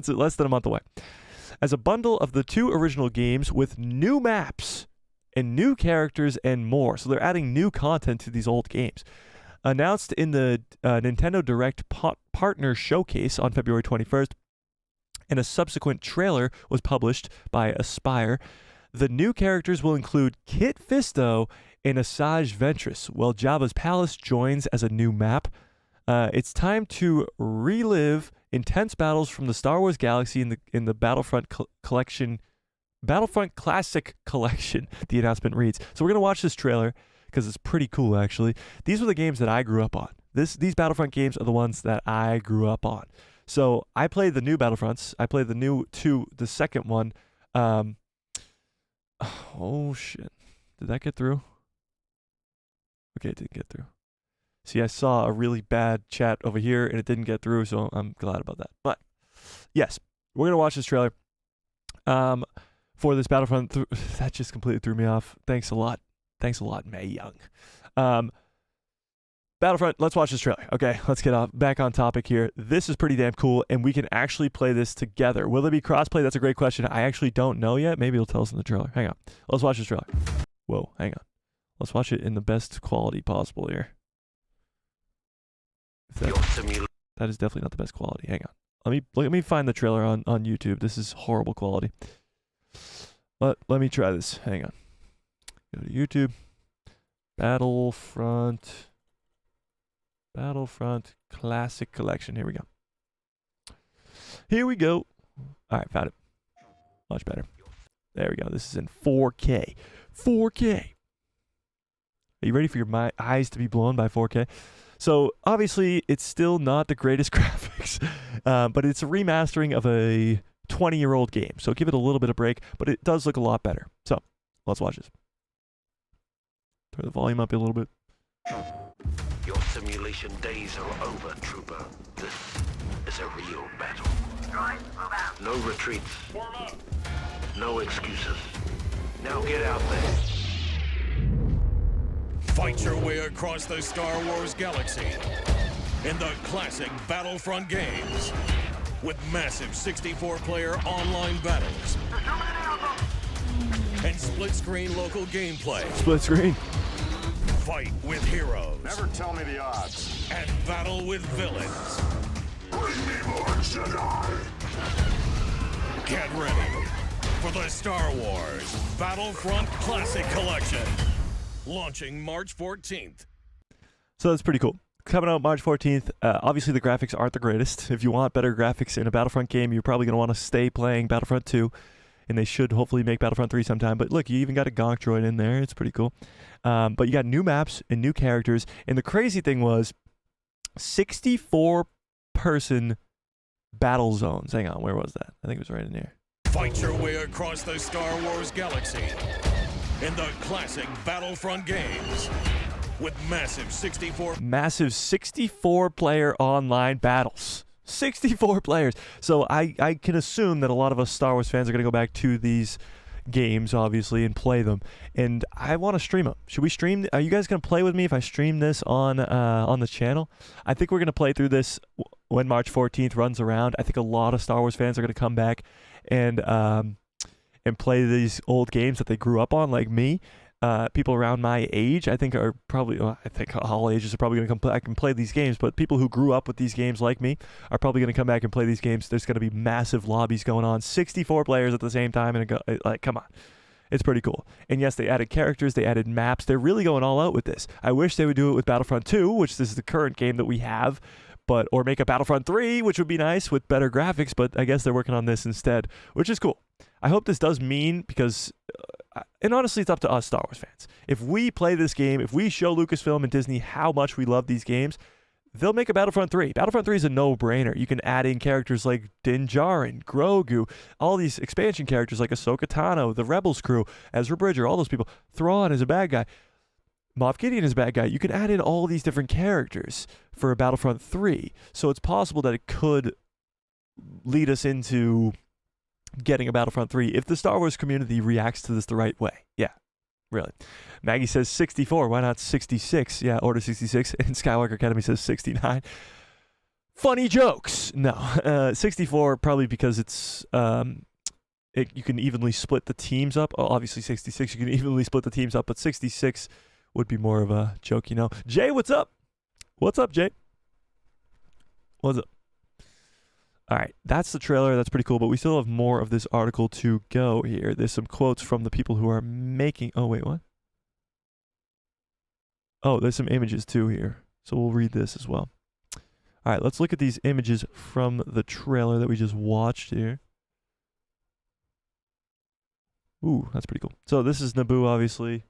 less than a month away. As a bundle of the 2 original games with new maps and new characters and more. So they're adding new content to these old games. Announced in the Nintendo Direct Partner Showcase on February 21st, and a subsequent trailer was published by Aspyr, the new characters will include Kit Fisto and Asajj Ventress, while Jabba's Palace joins as a new map. It's time to relive intense battles from the Star Wars galaxy in the Battlefront collection, Battlefront Classic Collection, the announcement reads. So we're going to watch this trailer, because it's pretty cool, actually. These were the games that I grew up on. These Battlefront games are the ones that I grew up on. So I played the new Battlefronts. I played the second one. Oh, shit. Did that get through? Okay, it didn't get through. See, I saw a really bad chat over here, and it didn't get through, so I'm glad about that. But, yes, we're going to watch this trailer for this Battlefront. That just completely threw me off. Thanks a lot, May Young. Battlefront, let's watch this trailer. Okay, let's get back on topic here. This is pretty damn cool, and we can actually play this together. Will there be crossplay? That's a great question. I actually don't know yet. Maybe it'll tell us in the trailer. Hang on. Let's watch this trailer. Whoa, hang on. Let's watch it in the best quality possible here. That is definitely not the best quality. Hang on. Let me find the trailer on YouTube. This is horrible quality. Let me try this. Hang on. Go to YouTube. Battlefront Classic Collection. Here we go. All right, found it. Much better. There we go. This is in 4K. 4K. Are you ready for your eyes to be blown by 4K? So obviously, it's still not the greatest graphics, but it's a remastering of a 20-year-old game. So give it a little bit of break, but it does look a lot better. So let's watch this. Turn the volume up a little bit. Your simulation days are over, Trooper. This is a real battle. No retreats. No excuses. Now get out there. Fight your way across the Star Wars galaxy in the classic Battlefront games with massive 64-player online battles and split-screen local gameplay. Split screen. Fight with heroes. Never tell me the odds. And battle with villains. Bring me more Jedi. Get ready for the Star Wars Battlefront Classic Collection. Launching March 14th. So that's pretty cool. Coming out March 14th. Obviously, the graphics aren't the greatest. If you want better graphics in a Battlefront game, you're probably going to want to stay playing Battlefront 2. And they should hopefully make Battlefront 3 sometime. But look, you even got a Gonk droid in there. It's pretty cool. But you got new maps and new characters. And the crazy thing was 64-person battle zones. Hang on, where was that? I think it was right in here. Fight your way across the Star Wars galaxy in the classic Battlefront games with massive 64-player online battles. 64 players. So I can assume that a lot of us Star Wars fans are going to go back to these games, obviously, and play them. And I want to stream them. Should we stream? Are you guys going to play with me if I stream this on the channel? I think we're going to play through this when March 14th runs around. I think a lot of Star Wars fans are going to come back and play these old games that they grew up on, like me. People around my age, I think, are probably, I think all ages are probably going to come back and play these games, but people who grew up with these games like me are probably going to come back and play these games. There's going to be massive lobbies going on, 64 players at the same time, and like, come on. It's pretty cool. And yes, they added characters, they added maps. They're really going all out with this. I wish they would do it with Battlefront 2, which this is the current game that we have, or make a Battlefront 3, which would be nice with better graphics, but I guess they're working on this instead, which is cool. I hope this does mean, because, and honestly, it's up to us Star Wars fans. If we play this game, if we show Lucasfilm and Disney how much we love these games, they'll make a Battlefront 3. Battlefront 3 is a no-brainer. You can add in characters like Din Djarin, Grogu, all these expansion characters like Ahsoka Tano, the Rebels crew, Ezra Bridger, all those people. Thrawn is a bad guy. Moff Gideon is a bad guy. You can add in all these different characters for a Battlefront 3. So it's possible that it could lead us into getting a Battlefront 3 if the Star Wars community reacts to this the right way. Yeah, really. Maggie says 64. Why not 66? Yeah, Order 66. And Skywalker Academy says 69. Funny jokes. No, 64 probably because it's you can evenly split the teams up. Oh, obviously 66 you can evenly split the teams up, but 66 would be more of a joke, you know. Jay, what's up? What's up, Jay? What's up? All right, that's the trailer. That's pretty cool, but we still have more of this article to go here. There's some quotes from the people who are making... Oh, wait, what? Oh, there's some images too here, so we'll read this as well. All right, let's look at these images from the trailer that we just watched here. Ooh, that's pretty cool. So this is Naboo, obviously.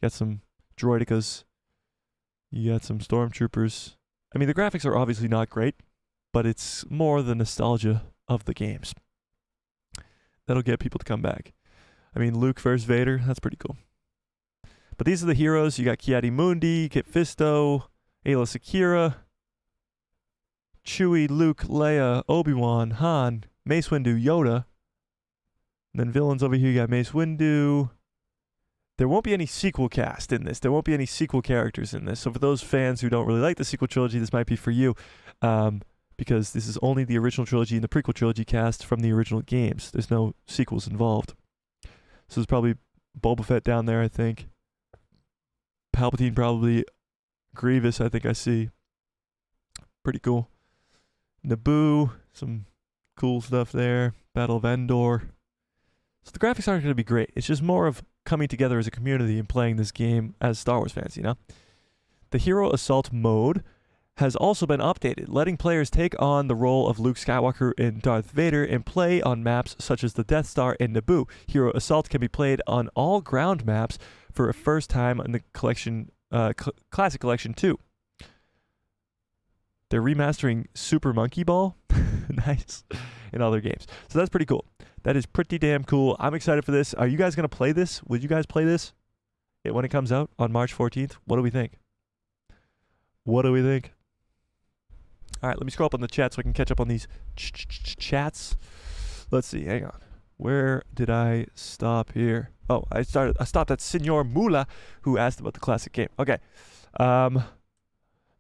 Got some droidicas. You got some stormtroopers. I mean, the graphics are obviously not great, but it's more the nostalgia of the games that'll get people to come back. I mean, Luke versus Vader, that's pretty cool. But these are the heroes. You got Ki-Adi-Mundi, Kit Fisto, Ayla Secura, Chewie, Luke, Leia, Obi-Wan, Han, Mace Windu, Yoda. And then villains over here, you got Mace Windu. There won't be any sequel cast in this. There won't be any sequel characters in this. So for those fans who don't really like the sequel trilogy, this might be for you. Because this is only the original trilogy and the prequel trilogy cast from the original games. There's no sequels involved. So there's probably Boba Fett down there, I think. Palpatine probably. Grievous, I think I see. Pretty cool. Naboo, some cool stuff there. Battle of Endor. So the graphics aren't going to be great. It's just more of coming together as a community and playing this game as Star Wars fans, you know? The Hero Assault mode has also been updated, letting players take on the role of Luke Skywalker and Darth Vader and play on maps such as the Death Star and Naboo. Hero Assault can be played on all ground maps for a first time in the collection Classic Collection 2. They're remastering Super Monkey Ball. Nice. In other games. So that's pretty cool. That is pretty damn cool. I'm excited for this. Are you guys going to play this? Would you guys play this when it comes out on March 14th? What do we think? What do we think? All right, let me scroll up on the chat so I can catch up on these chats. Let's see. Hang on. Where did I stop here? Oh, I stopped at Senor Mula, who asked about the classic game. Okay.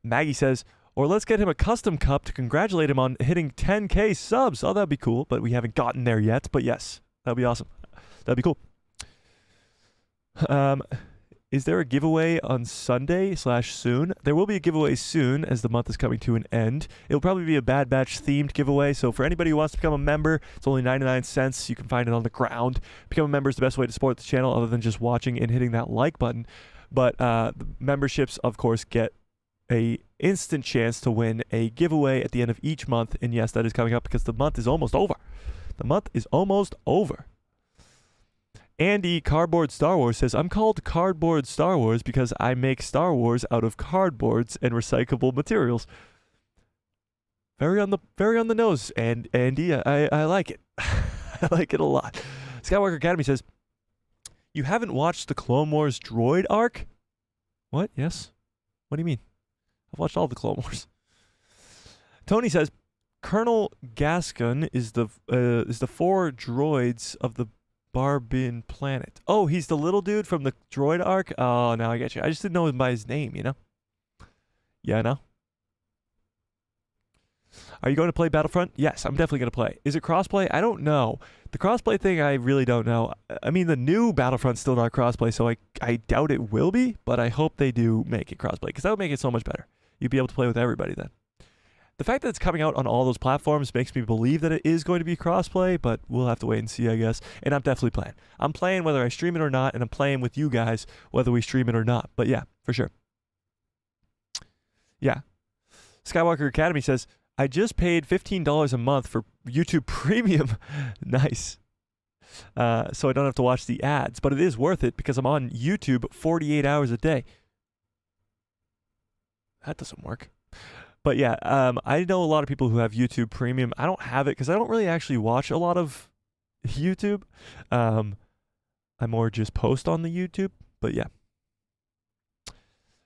Maggie says, or let's get him a custom cup to congratulate him on hitting 10K subs. Oh, that'd be cool, but we haven't gotten there yet. But yes, that'd be awesome. That'd be cool. Is there a giveaway on Sunday/soon? There will be a giveaway soon as the month is coming to an end. It'll probably be a Bad Batch themed giveaway. So for anybody who wants to become a member, it's only 99 cents. You can find it on the ground. Become a member is the best way to support the channel other than just watching and hitting that like button. But the memberships, of course, get a instant chance to win a giveaway at the end of each month. And yes, that is coming up because the month is almost over. The month is almost over. Andy Cardboard Star Wars says, I'm called Cardboard Star Wars because I make Star Wars out of cardboards and recyclable materials. Very on the nose, and Andy, I like it. I like it a lot. Skywalker Academy says, you haven't watched the Clone Wars droid arc? What? Yes. What do you mean? I've watched all the Clone Wars. Tony says, Colonel Gascon is the 4 droids of the Barbin planet. Oh, he's the little dude from the droid arc? Oh, now I get you. I just didn't know him by his name, you know? Yeah, I know. Are you going to play Battlefront? Yes, I'm definitely going to play. Is it crossplay? I don't know. The crossplay thing, I really don't know. I mean, the new Battlefront's still not crossplay, so I doubt it will be, but I hope they do make it crossplay, because that would make it so much better. You'd be able to play with everybody then. The fact that it's coming out on all those platforms makes me believe that it is going to be crossplay, but we'll have to wait and see, I guess. And I'm definitely playing. I'm playing whether I stream it or not, and I'm playing with you guys whether we stream it or not. But yeah, for sure. Yeah. Skywalker Academy says, I just paid $15 a month for YouTube Premium. Nice. So I don't have to watch the ads, but it is worth it because I'm on YouTube 48 hours a day. That doesn't work. But yeah, I know a lot of people who have YouTube Premium. I don't have it because I don't really actually watch a lot of YouTube. I more just post on the YouTube. But yeah.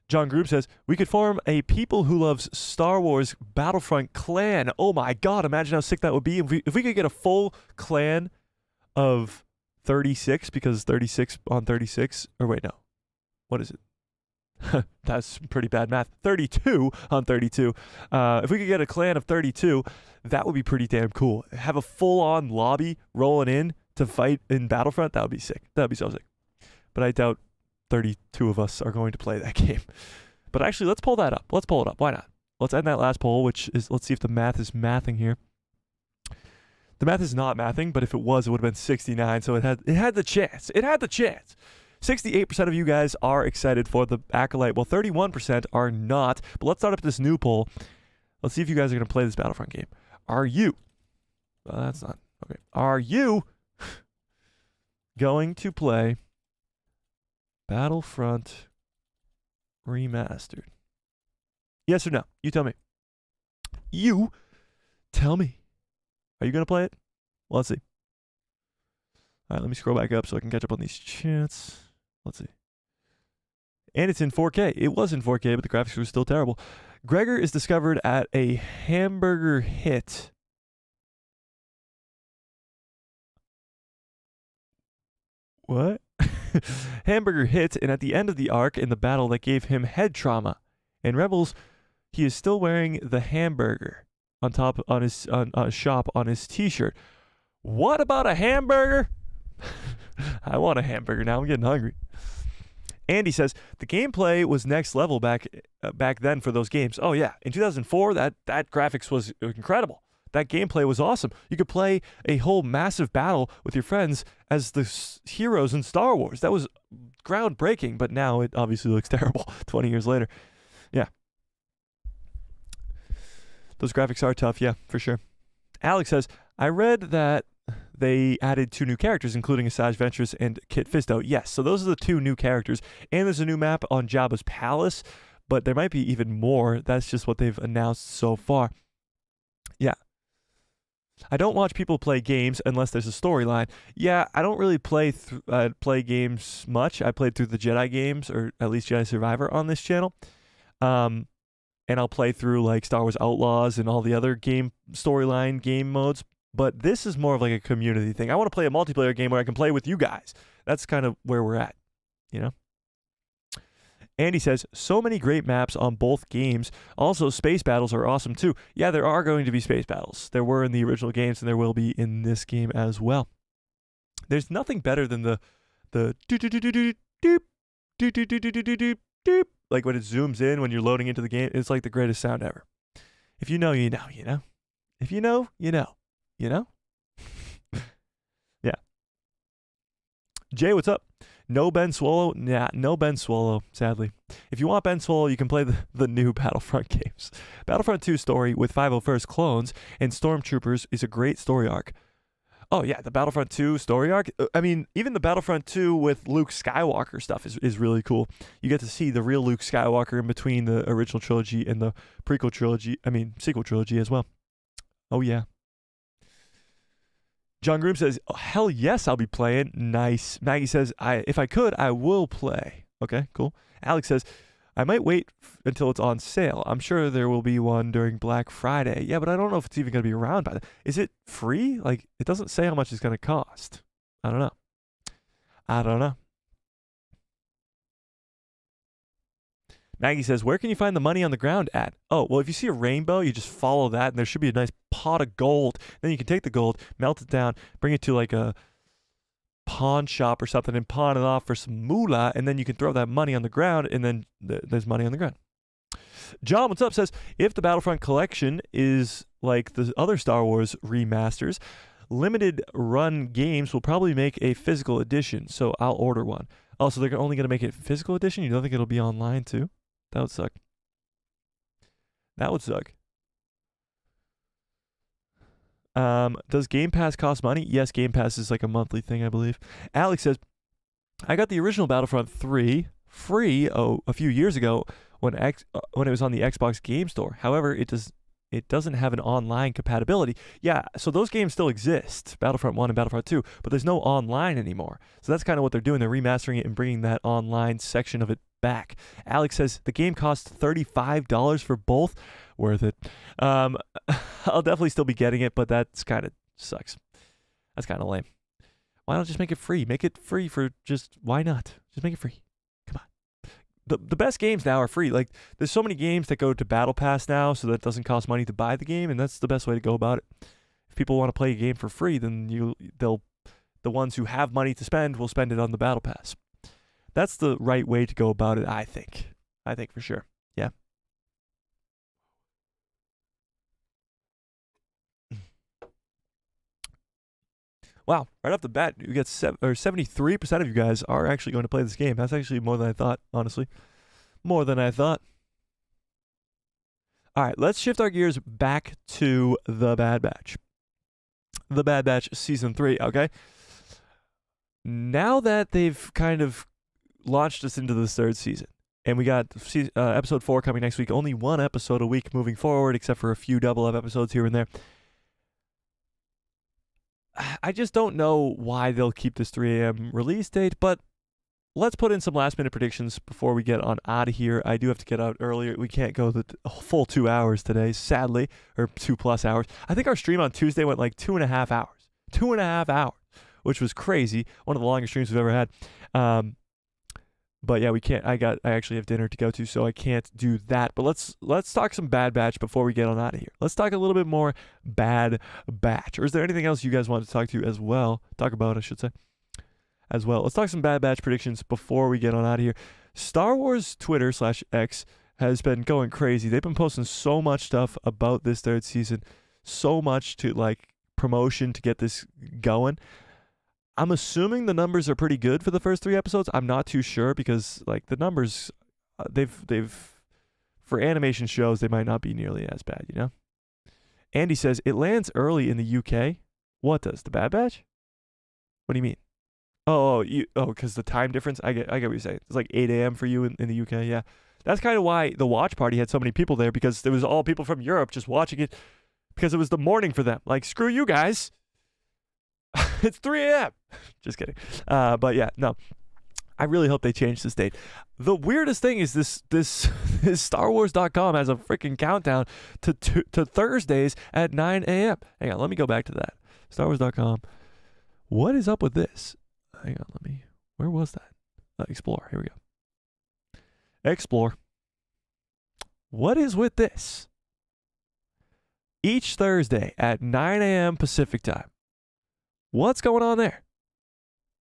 John Group says, we could form a people who loves Star Wars Battlefront clan. Oh my God, imagine how sick that would be. If we could get a full clan of 36, because 36 on 36, or wait, no. What is it? That's pretty bad math. 32 on 32. If we could get a clan of 32, that would be pretty damn cool. Have a full-on lobby rolling in to fight in Battlefront. That would be sick. That would be so sick. But I doubt 32 of us are going to play that game. But actually, let's pull that up. Let's pull it up. Why not? Let's end that last poll, which is, let's see if the math is mathing here. The math is not mathing, but if it was, it would have been 69. So it had the chance. It had the chance. 68% of you guys are excited for the Acolyte. Well, 31% are not. But let's start up this new poll. Let's see if you guys are going to play this Battlefront game. Are you? Well, that's not. Okay. Are you going to play Battlefront Remastered? Yes or no? You tell me. You tell me. Are you going to play it? Well, let's see. All right, let me scroll back up so I can catch up on these chats. Let's see. And it's in 4K. It was in 4K, but the graphics were still terrible. Gregor is discovered at a hamburger hit. What? Hamburger hit, and at the end of the arc in the battle that gave him head trauma. In Rebels, he is still wearing the hamburger on top on his shop on his t-shirt. What about a hamburger? I want a hamburger now. I'm getting hungry. Andy says the gameplay was next level back then for those games. Oh yeah, in 2004 that graphics was incredible. That gameplay was awesome. You could play a whole massive battle with your friends as the heroes in Star Wars. That was groundbreaking, but now it obviously looks terrible 20 years later. Yeah. Those graphics are tough, yeah, for sure. Alex says, I read that they added 2 new characters, including Asajj Ventress and Kit Fisto. Yes, so those are the 2 new characters. And there's a new map on Jabba's Palace, but there might be even more. That's just what they've announced so far. Yeah. I don't watch people play games unless there's a storyline. Yeah, I don't really play games much. I played through the Jedi games, or at least Jedi Survivor on this channel. And I'll play through like Star Wars Outlaws and all the other game storyline game modes. But this is more of like a community thing. I want to play a multiplayer game where I can play with you guys. That's kind of where we're at, you know? Andy says, so many great maps on both games. Also, space battles are awesome too. Yeah, there are going to be space battles. There were in the original games, and there will be in this game as well. There's nothing better than the doop, doop, doop, doop, doop. Like when it zooms in when you're loading into the game. It's like the greatest sound ever. If you know, you know, you know. If you know, you know. You know? Yeah. Jay, what's up? No Ben Swallow? Nah, no Ben Swallow, sadly. If you want Ben Swallow, you can play the new Battlefront games. Battlefront 2 story with 501st clones and Stormtroopers is a great story arc. Oh, yeah, the Battlefront 2 story arc. I mean, even the Battlefront 2 with Luke Skywalker stuff is really cool. You get to see the real Luke Skywalker in between the original trilogy and the sequel trilogy as well. Oh, yeah. John Groom says, oh, hell yes, I'll be playing. Nice. Maggie says, if I could, I will play. Okay, cool. Alex says, I might wait until it's on sale. I'm sure there will be one during Black Friday. Yeah, but I don't know if it's even going to be around by then. Is it free? Like, it doesn't say how much it's going to cost. I don't know. Maggie says, where can you find the money on the ground at? Oh, well, if you see a rainbow, you just follow that, and there should be a nice pot of gold. Then you can take the gold, melt it down, bring it to like a pawn shop or something, and pawn it off for some moolah, and then you can throw that money on the ground, and then there's money on the ground. John, what's up, says, if the Battlefront collection is like the other Star Wars remasters, limited run games will probably make a physical edition, so I'll order one. Oh, so they're only going to make it physical edition? You don't think it'll be online too? That would suck. Does Game Pass cost money? Yes, Game Pass is like a monthly thing, I believe. Alex says, I got the original Battlefront 3 free a few years ago when it was on the Xbox Game Store. However, it doesn't have an online compatibility. Yeah, so those games still exist, Battlefront 1 and Battlefront 2, but there's no online anymore. So that's kind of what they're doing. They're remastering it and bringing that online section of it back. Alex says, the game costs $35 for both. Worth it. I'll definitely still be getting it, but that's kind of sucks. That's kind of lame. Why not just make it free? Make it free for just, why not? Just make it free. Come on. The best games now are free. Like, there's so many games that go to Battle Pass now, so that it doesn't cost money to buy the game, and that's the best way to go about it. If people want to play a game for free, then the ones who have money to spend will spend it on the Battle Pass. That's the right way to go about it, I think. I think for sure. Yeah. Wow, right off the bat, you get 73% of you guys are actually going to play this game. That's actually more than I thought, honestly. More than I thought. All right, let's shift our gears back to The Bad Batch. The Bad Batch Season 3, okay? Now that they've kind of launched us into the third season, and we got episode 4 coming next week, only one episode a week moving forward, except for a few double-up episodes here and there. I just don't know why they'll keep this 3 a.m. release date, but let's put in some last-minute predictions before we get on out of here. I do have to get out earlier. We can't go the full 2 hours today, sadly, or 2+ hours. I think our stream on Tuesday went like 2.5 hours. 2.5 hours, which was crazy. One of the longest streams we've ever had. But yeah, we can't. I actually have dinner to go to, so I can't do that. But let's talk some Bad Batch before we get on out of here. Let's talk a little bit more Bad Batch. Or is there anything else you guys want to talk about, I should say, as well? Let's talk some Bad Batch predictions before we get on out of here. Star Wars Twitter /X has been going crazy. They've been posting so much stuff about this third season, so much to like promotion to get this going. I'm assuming the numbers are pretty good for the first 3 episodes. I'm not too sure because like the numbers, they've for animation shows, they might not be nearly as bad, you know? Andy says, it lands early in the UK. What does? The Bad Batch? What do you mean? Because the time difference. I get what you're saying. It's like 8 a.m. for you in the UK. Yeah, that's kind of why the watch party had so many people there, because there was all people from Europe just watching it because it was the morning for them. Like, screw you guys. It's 3 a.m. Just kidding. But yeah, no. I really hope they change this date. The weirdest thing is this StarWars.com has a freaking countdown to Thursdays at 9 a.m. Hang on, let me go back to that. StarWars.com. What is up with this? Hang on, where was that? Explore. Here we go. Explore. What is with this? Each Thursday at 9 a.m. Pacific time. What's going on there?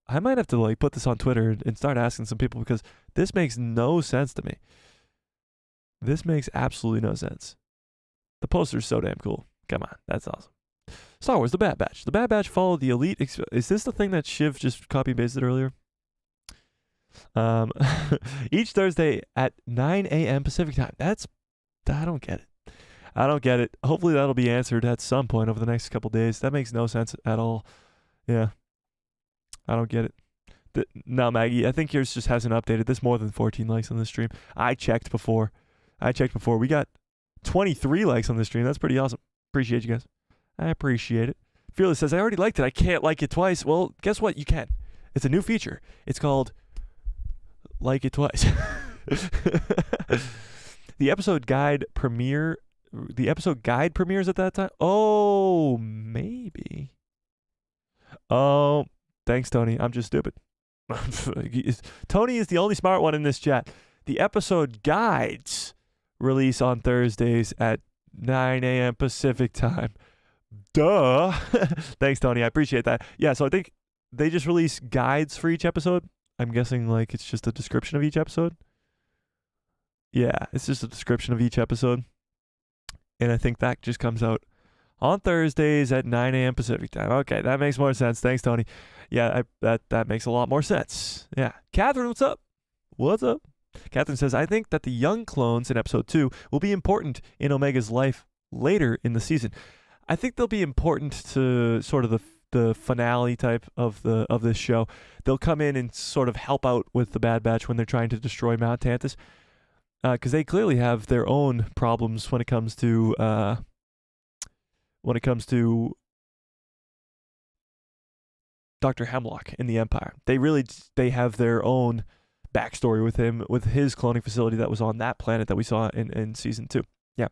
I might have to put this on Twitter and start asking some people, because this makes no sense to me. This makes absolutely no sense. The poster's so damn cool. Come on, that's awesome. Star Wars: The Bad Batch. The Bad Batch followed the Elite. Is this the thing that Shiv just copy and pasted earlier? Each Thursday at 9 a.m. Pacific time. I don't get it. I don't get it. Hopefully that'll be answered at some point over the next couple days. That makes no sense at all. Yeah. I don't get it. No, Maggie, I think yours just hasn't updated. There's more than 14 likes on the stream. I checked before. We got 23 likes on the stream. That's pretty awesome. Appreciate you guys. I appreciate it. Fearless says, I already liked it. I can't like it twice. Well, guess what? You can. It's a new feature. It's called Like It Twice. The episode guide premieres at that time? Oh, maybe. Oh, thanks, Tony. I'm just stupid. Tony is the only smart one in this chat. The episode guides release on Thursdays at 9 a.m. Pacific time. Duh. Thanks, Tony. I appreciate that. Yeah, so I think they just release guides for each episode. I'm guessing it's just a description of each episode. Yeah, it's just a description of each episode. And I think that just comes out on Thursdays at 9 a.m. Pacific time. Okay, that makes more sense. Thanks, Tony. Yeah, that makes a lot more sense. Yeah. Catherine, what's up? What's up? Catherine says, I think that the young clones in episode 2 will be important in Omega's life later in the season. I think they'll be important to sort of the finale type of this show. They'll come in and sort of help out with the Bad Batch when they're trying to destroy Mount Tantus, because they clearly have their own problems when it comes to Dr. Hemlock in the Empire. They have their own backstory with him, with his cloning facility that was on that planet that we saw in season 2. Yeah.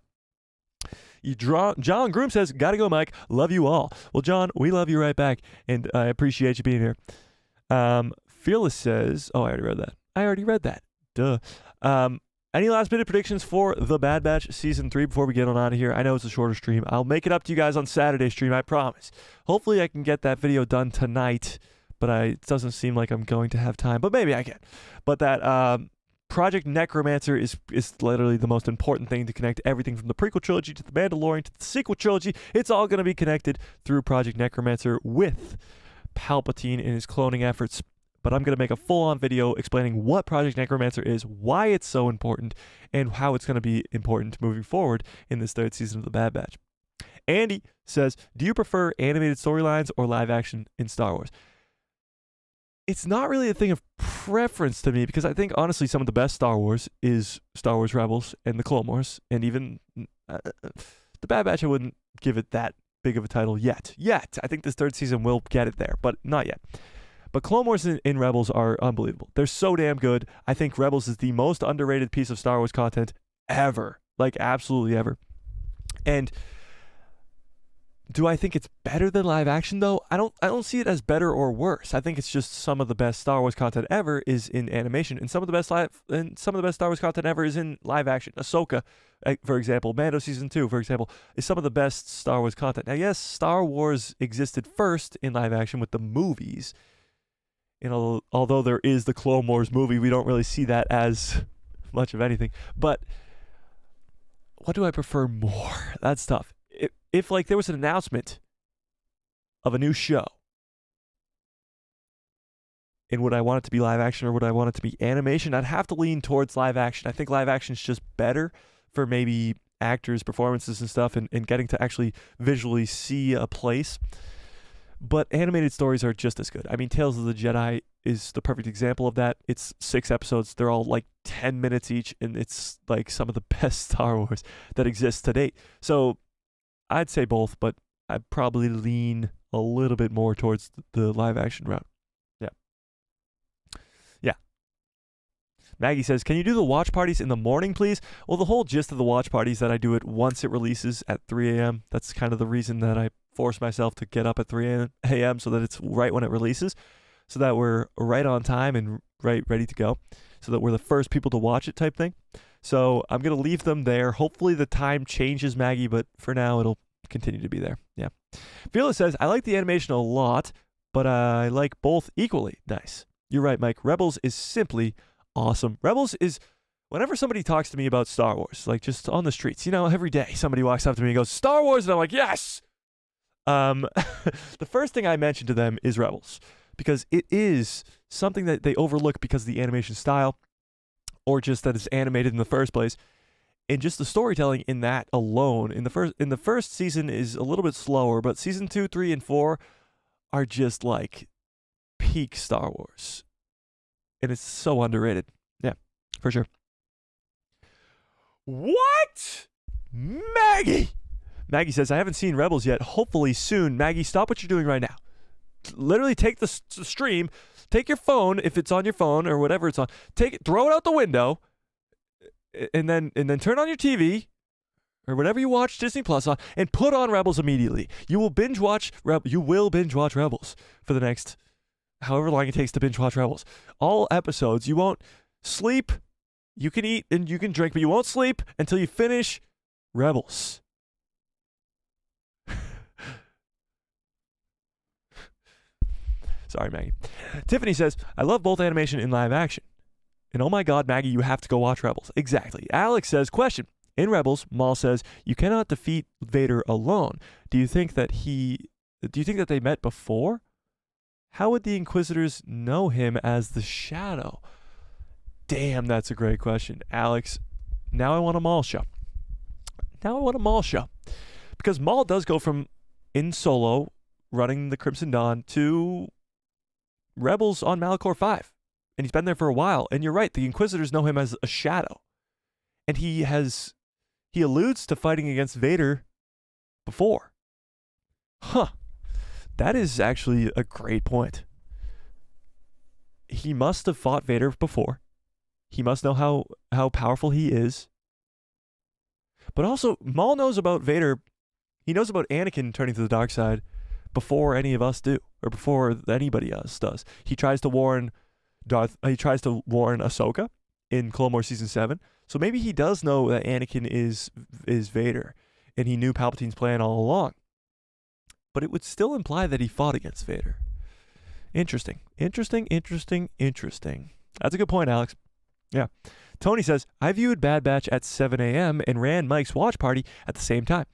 John Groom says, gotta go, Mike. Love you all. Well, John, we love you right back, and I appreciate you being here. Fearless says, oh, I already read that. Duh. Any last minute predictions for The Bad Batch Season 3 before we get on out of here? I know it's a shorter stream. I'll make it up to you guys on Saturday stream, I promise. Hopefully I can get that video done tonight, but it doesn't seem like I'm going to have time, but maybe I can. But that Project Necromancer is literally the most important thing to connect everything from the prequel trilogy to the Mandalorian to the sequel trilogy. It's all going to be connected through Project Necromancer with Palpatine and his cloning efforts. But I'm going to make a full-on video explaining what Project Necromancer is, why it's so important, and how it's going to be important moving forward in this third season of The Bad Batch. Andy says, do you prefer animated storylines or live action in Star Wars? It's not really a thing of preference to me, because I think, honestly, some of the best Star Wars is Star Wars Rebels and the Clone Wars, and even The Bad Batch, I wouldn't give it that big of a title yet. I think this third season will get it there, but not yet. But Clone Wars and Rebels are unbelievable. They're so damn good. I think Rebels is the most underrated piece of Star Wars content ever. Like, absolutely ever. And do I think it's better than live action, though? I don't see it as better or worse. I think it's just some of the best Star Wars content ever is in animation, and some of the best Star Wars content ever is in live action. Ahsoka, for example, Mando Season 2, for example, is some of the best Star Wars content. Now, yes, Star Wars existed first in live action with the movies. And although there is the Clone Wars movie, we don't really see that as much of anything. But what do I prefer more? That's tough. If there was an announcement of a new show, and would I want it to be live action or would I want it to be animation? I'd have to lean towards live action. I think live action is just better for maybe actors' performances and stuff, and getting to actually visually see a place. But animated stories are just as good. I mean, Tales of the Jedi is the perfect example of that. It's 6 episodes. They're all like 10 minutes each, and it's like some of the best Star Wars that exists to date. So I'd say both, but I'd probably lean a little bit more towards the live action route. Yeah. Yeah. Maggie says, can you do the watch parties in the morning, please? Well, the whole gist of the watch parties that I do it once it releases at 3 a.m. That's kind of the reason that I force myself to get up at 3 a.m. so that it's right when it releases, so that we're right on time and right ready to go, so that we're the first people to watch it type thing. So I'm going to leave them there. Hopefully the time changes, Maggie, but for now it'll continue to be there. Yeah. Fearless says, I like the animation a lot, but I like both equally. Nice. You're right, Mike. Rebels is simply awesome. Rebels is, whenever somebody talks to me about Star Wars, like just on the streets, you know, every day somebody walks up to me and goes, Star Wars, and I'm like, yes! The first thing I mention to them is Rebels, because it is something that they overlook because of the animation style, or just that it's animated in the first place, and just the storytelling in that alone. In the first season is a little bit slower, but season 2, 3, and 4 are just like peak Star Wars, and it's so underrated. Yeah, for sure. What? Maggie says, I haven't seen Rebels yet. Hopefully soon. Maggie, stop what you're doing right now. Literally take the stream, take your phone, if it's on your phone or whatever it's on, take it, throw it out the window, and then turn on your TV or whatever you watch Disney Plus on, and put on Rebels immediately. You will binge watch Rebels for the next however long it takes to binge watch Rebels. All episodes. You won't sleep. You can eat and you can drink, but you won't sleep until you finish Rebels. Sorry, Maggie. Tiffany says, I love both animation and live action. And oh my God, Maggie, you have to go watch Rebels. Exactly. Alex says, question. In Rebels, Maul says, you cannot defeat Vader alone. Do you think that they met before? How would the Inquisitors know him as the Shadow? Damn, that's a great question. Alex, now I want a Maul show. Because Maul does go from in Solo, running the Crimson Dawn, to Rebels on Malachor 5. And he's been there for a while. And you're right, the Inquisitors know him as a Shadow. And he alludes to fighting against Vader before. Huh. That is actually a great point. He must have fought Vader before. He must know how powerful he is. But also, Maul knows about Vader. He knows about Anakin turning to the dark side before any of us do, or before anybody else does. He tries to warn Ahsoka in Clone Wars Season 7. So maybe he does know that Anakin is Vader, and he knew Palpatine's plan all along. But it would still imply that he fought against Vader. Interesting. Interesting. That's a good point, Alex. Yeah. Tony says, I viewed Bad Batch at 7 a.m. and ran Mike's watch party at the same time.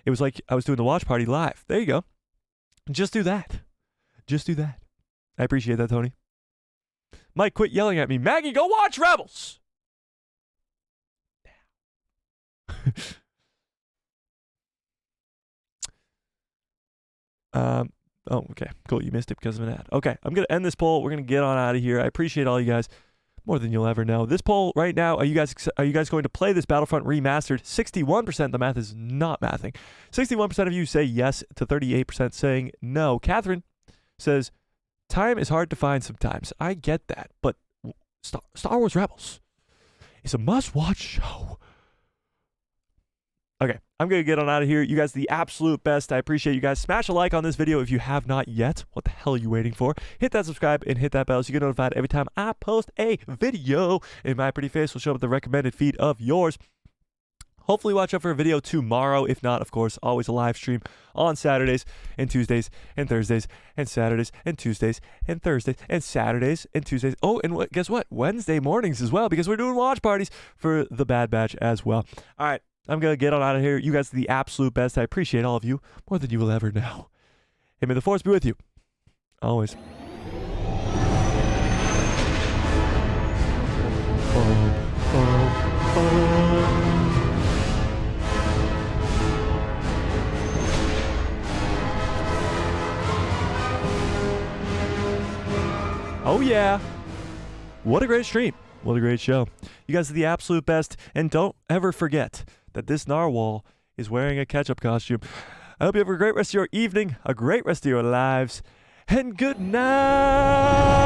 It was like I was doing the watch party live. There you go. Just do that. I appreciate that, Tony. Mike, quit yelling at me. Maggie, go watch Rebels. Oh, okay. Cool. You missed it because of an ad. Okay. I'm going to end this poll. We're going to get on out of here. I appreciate all you guys more than you'll ever know. This poll right now, are you guys going to play this Battlefront remastered? 61%, the math is not mathing. 61% of you say yes to 38% saying no. Catherine says, time is hard to find sometimes. I get that, but Star Wars Rebels is a must-watch show. Okay, I'm going to get on out of here. You guys are the absolute best. I appreciate you guys. Smash a like on this video if you have not yet. What the hell are you waiting for? Hit that subscribe and hit that bell so you get notified every time I post a video. And my pretty face will show up at the recommended feed of yours. Hopefully watch out for a video tomorrow. If not, of course, always a live stream on Saturdays and Tuesdays and Thursdays and Saturdays and Tuesdays and Thursdays and Saturdays and Tuesdays. Oh, and guess what? Wednesday mornings as well, because we're doing watch parties for the Bad Batch as well. All right. I'm going to get on out of here. You guys are the absolute best. I appreciate all of you more than you will ever know. And may the Force be with you. Always. Oh, yeah. What a great stream. What a great show. You guys are the absolute best. And don't ever forget that this narwhal is wearing a ketchup costume. I hope you have a great rest of your evening, a great rest of your lives, and good night.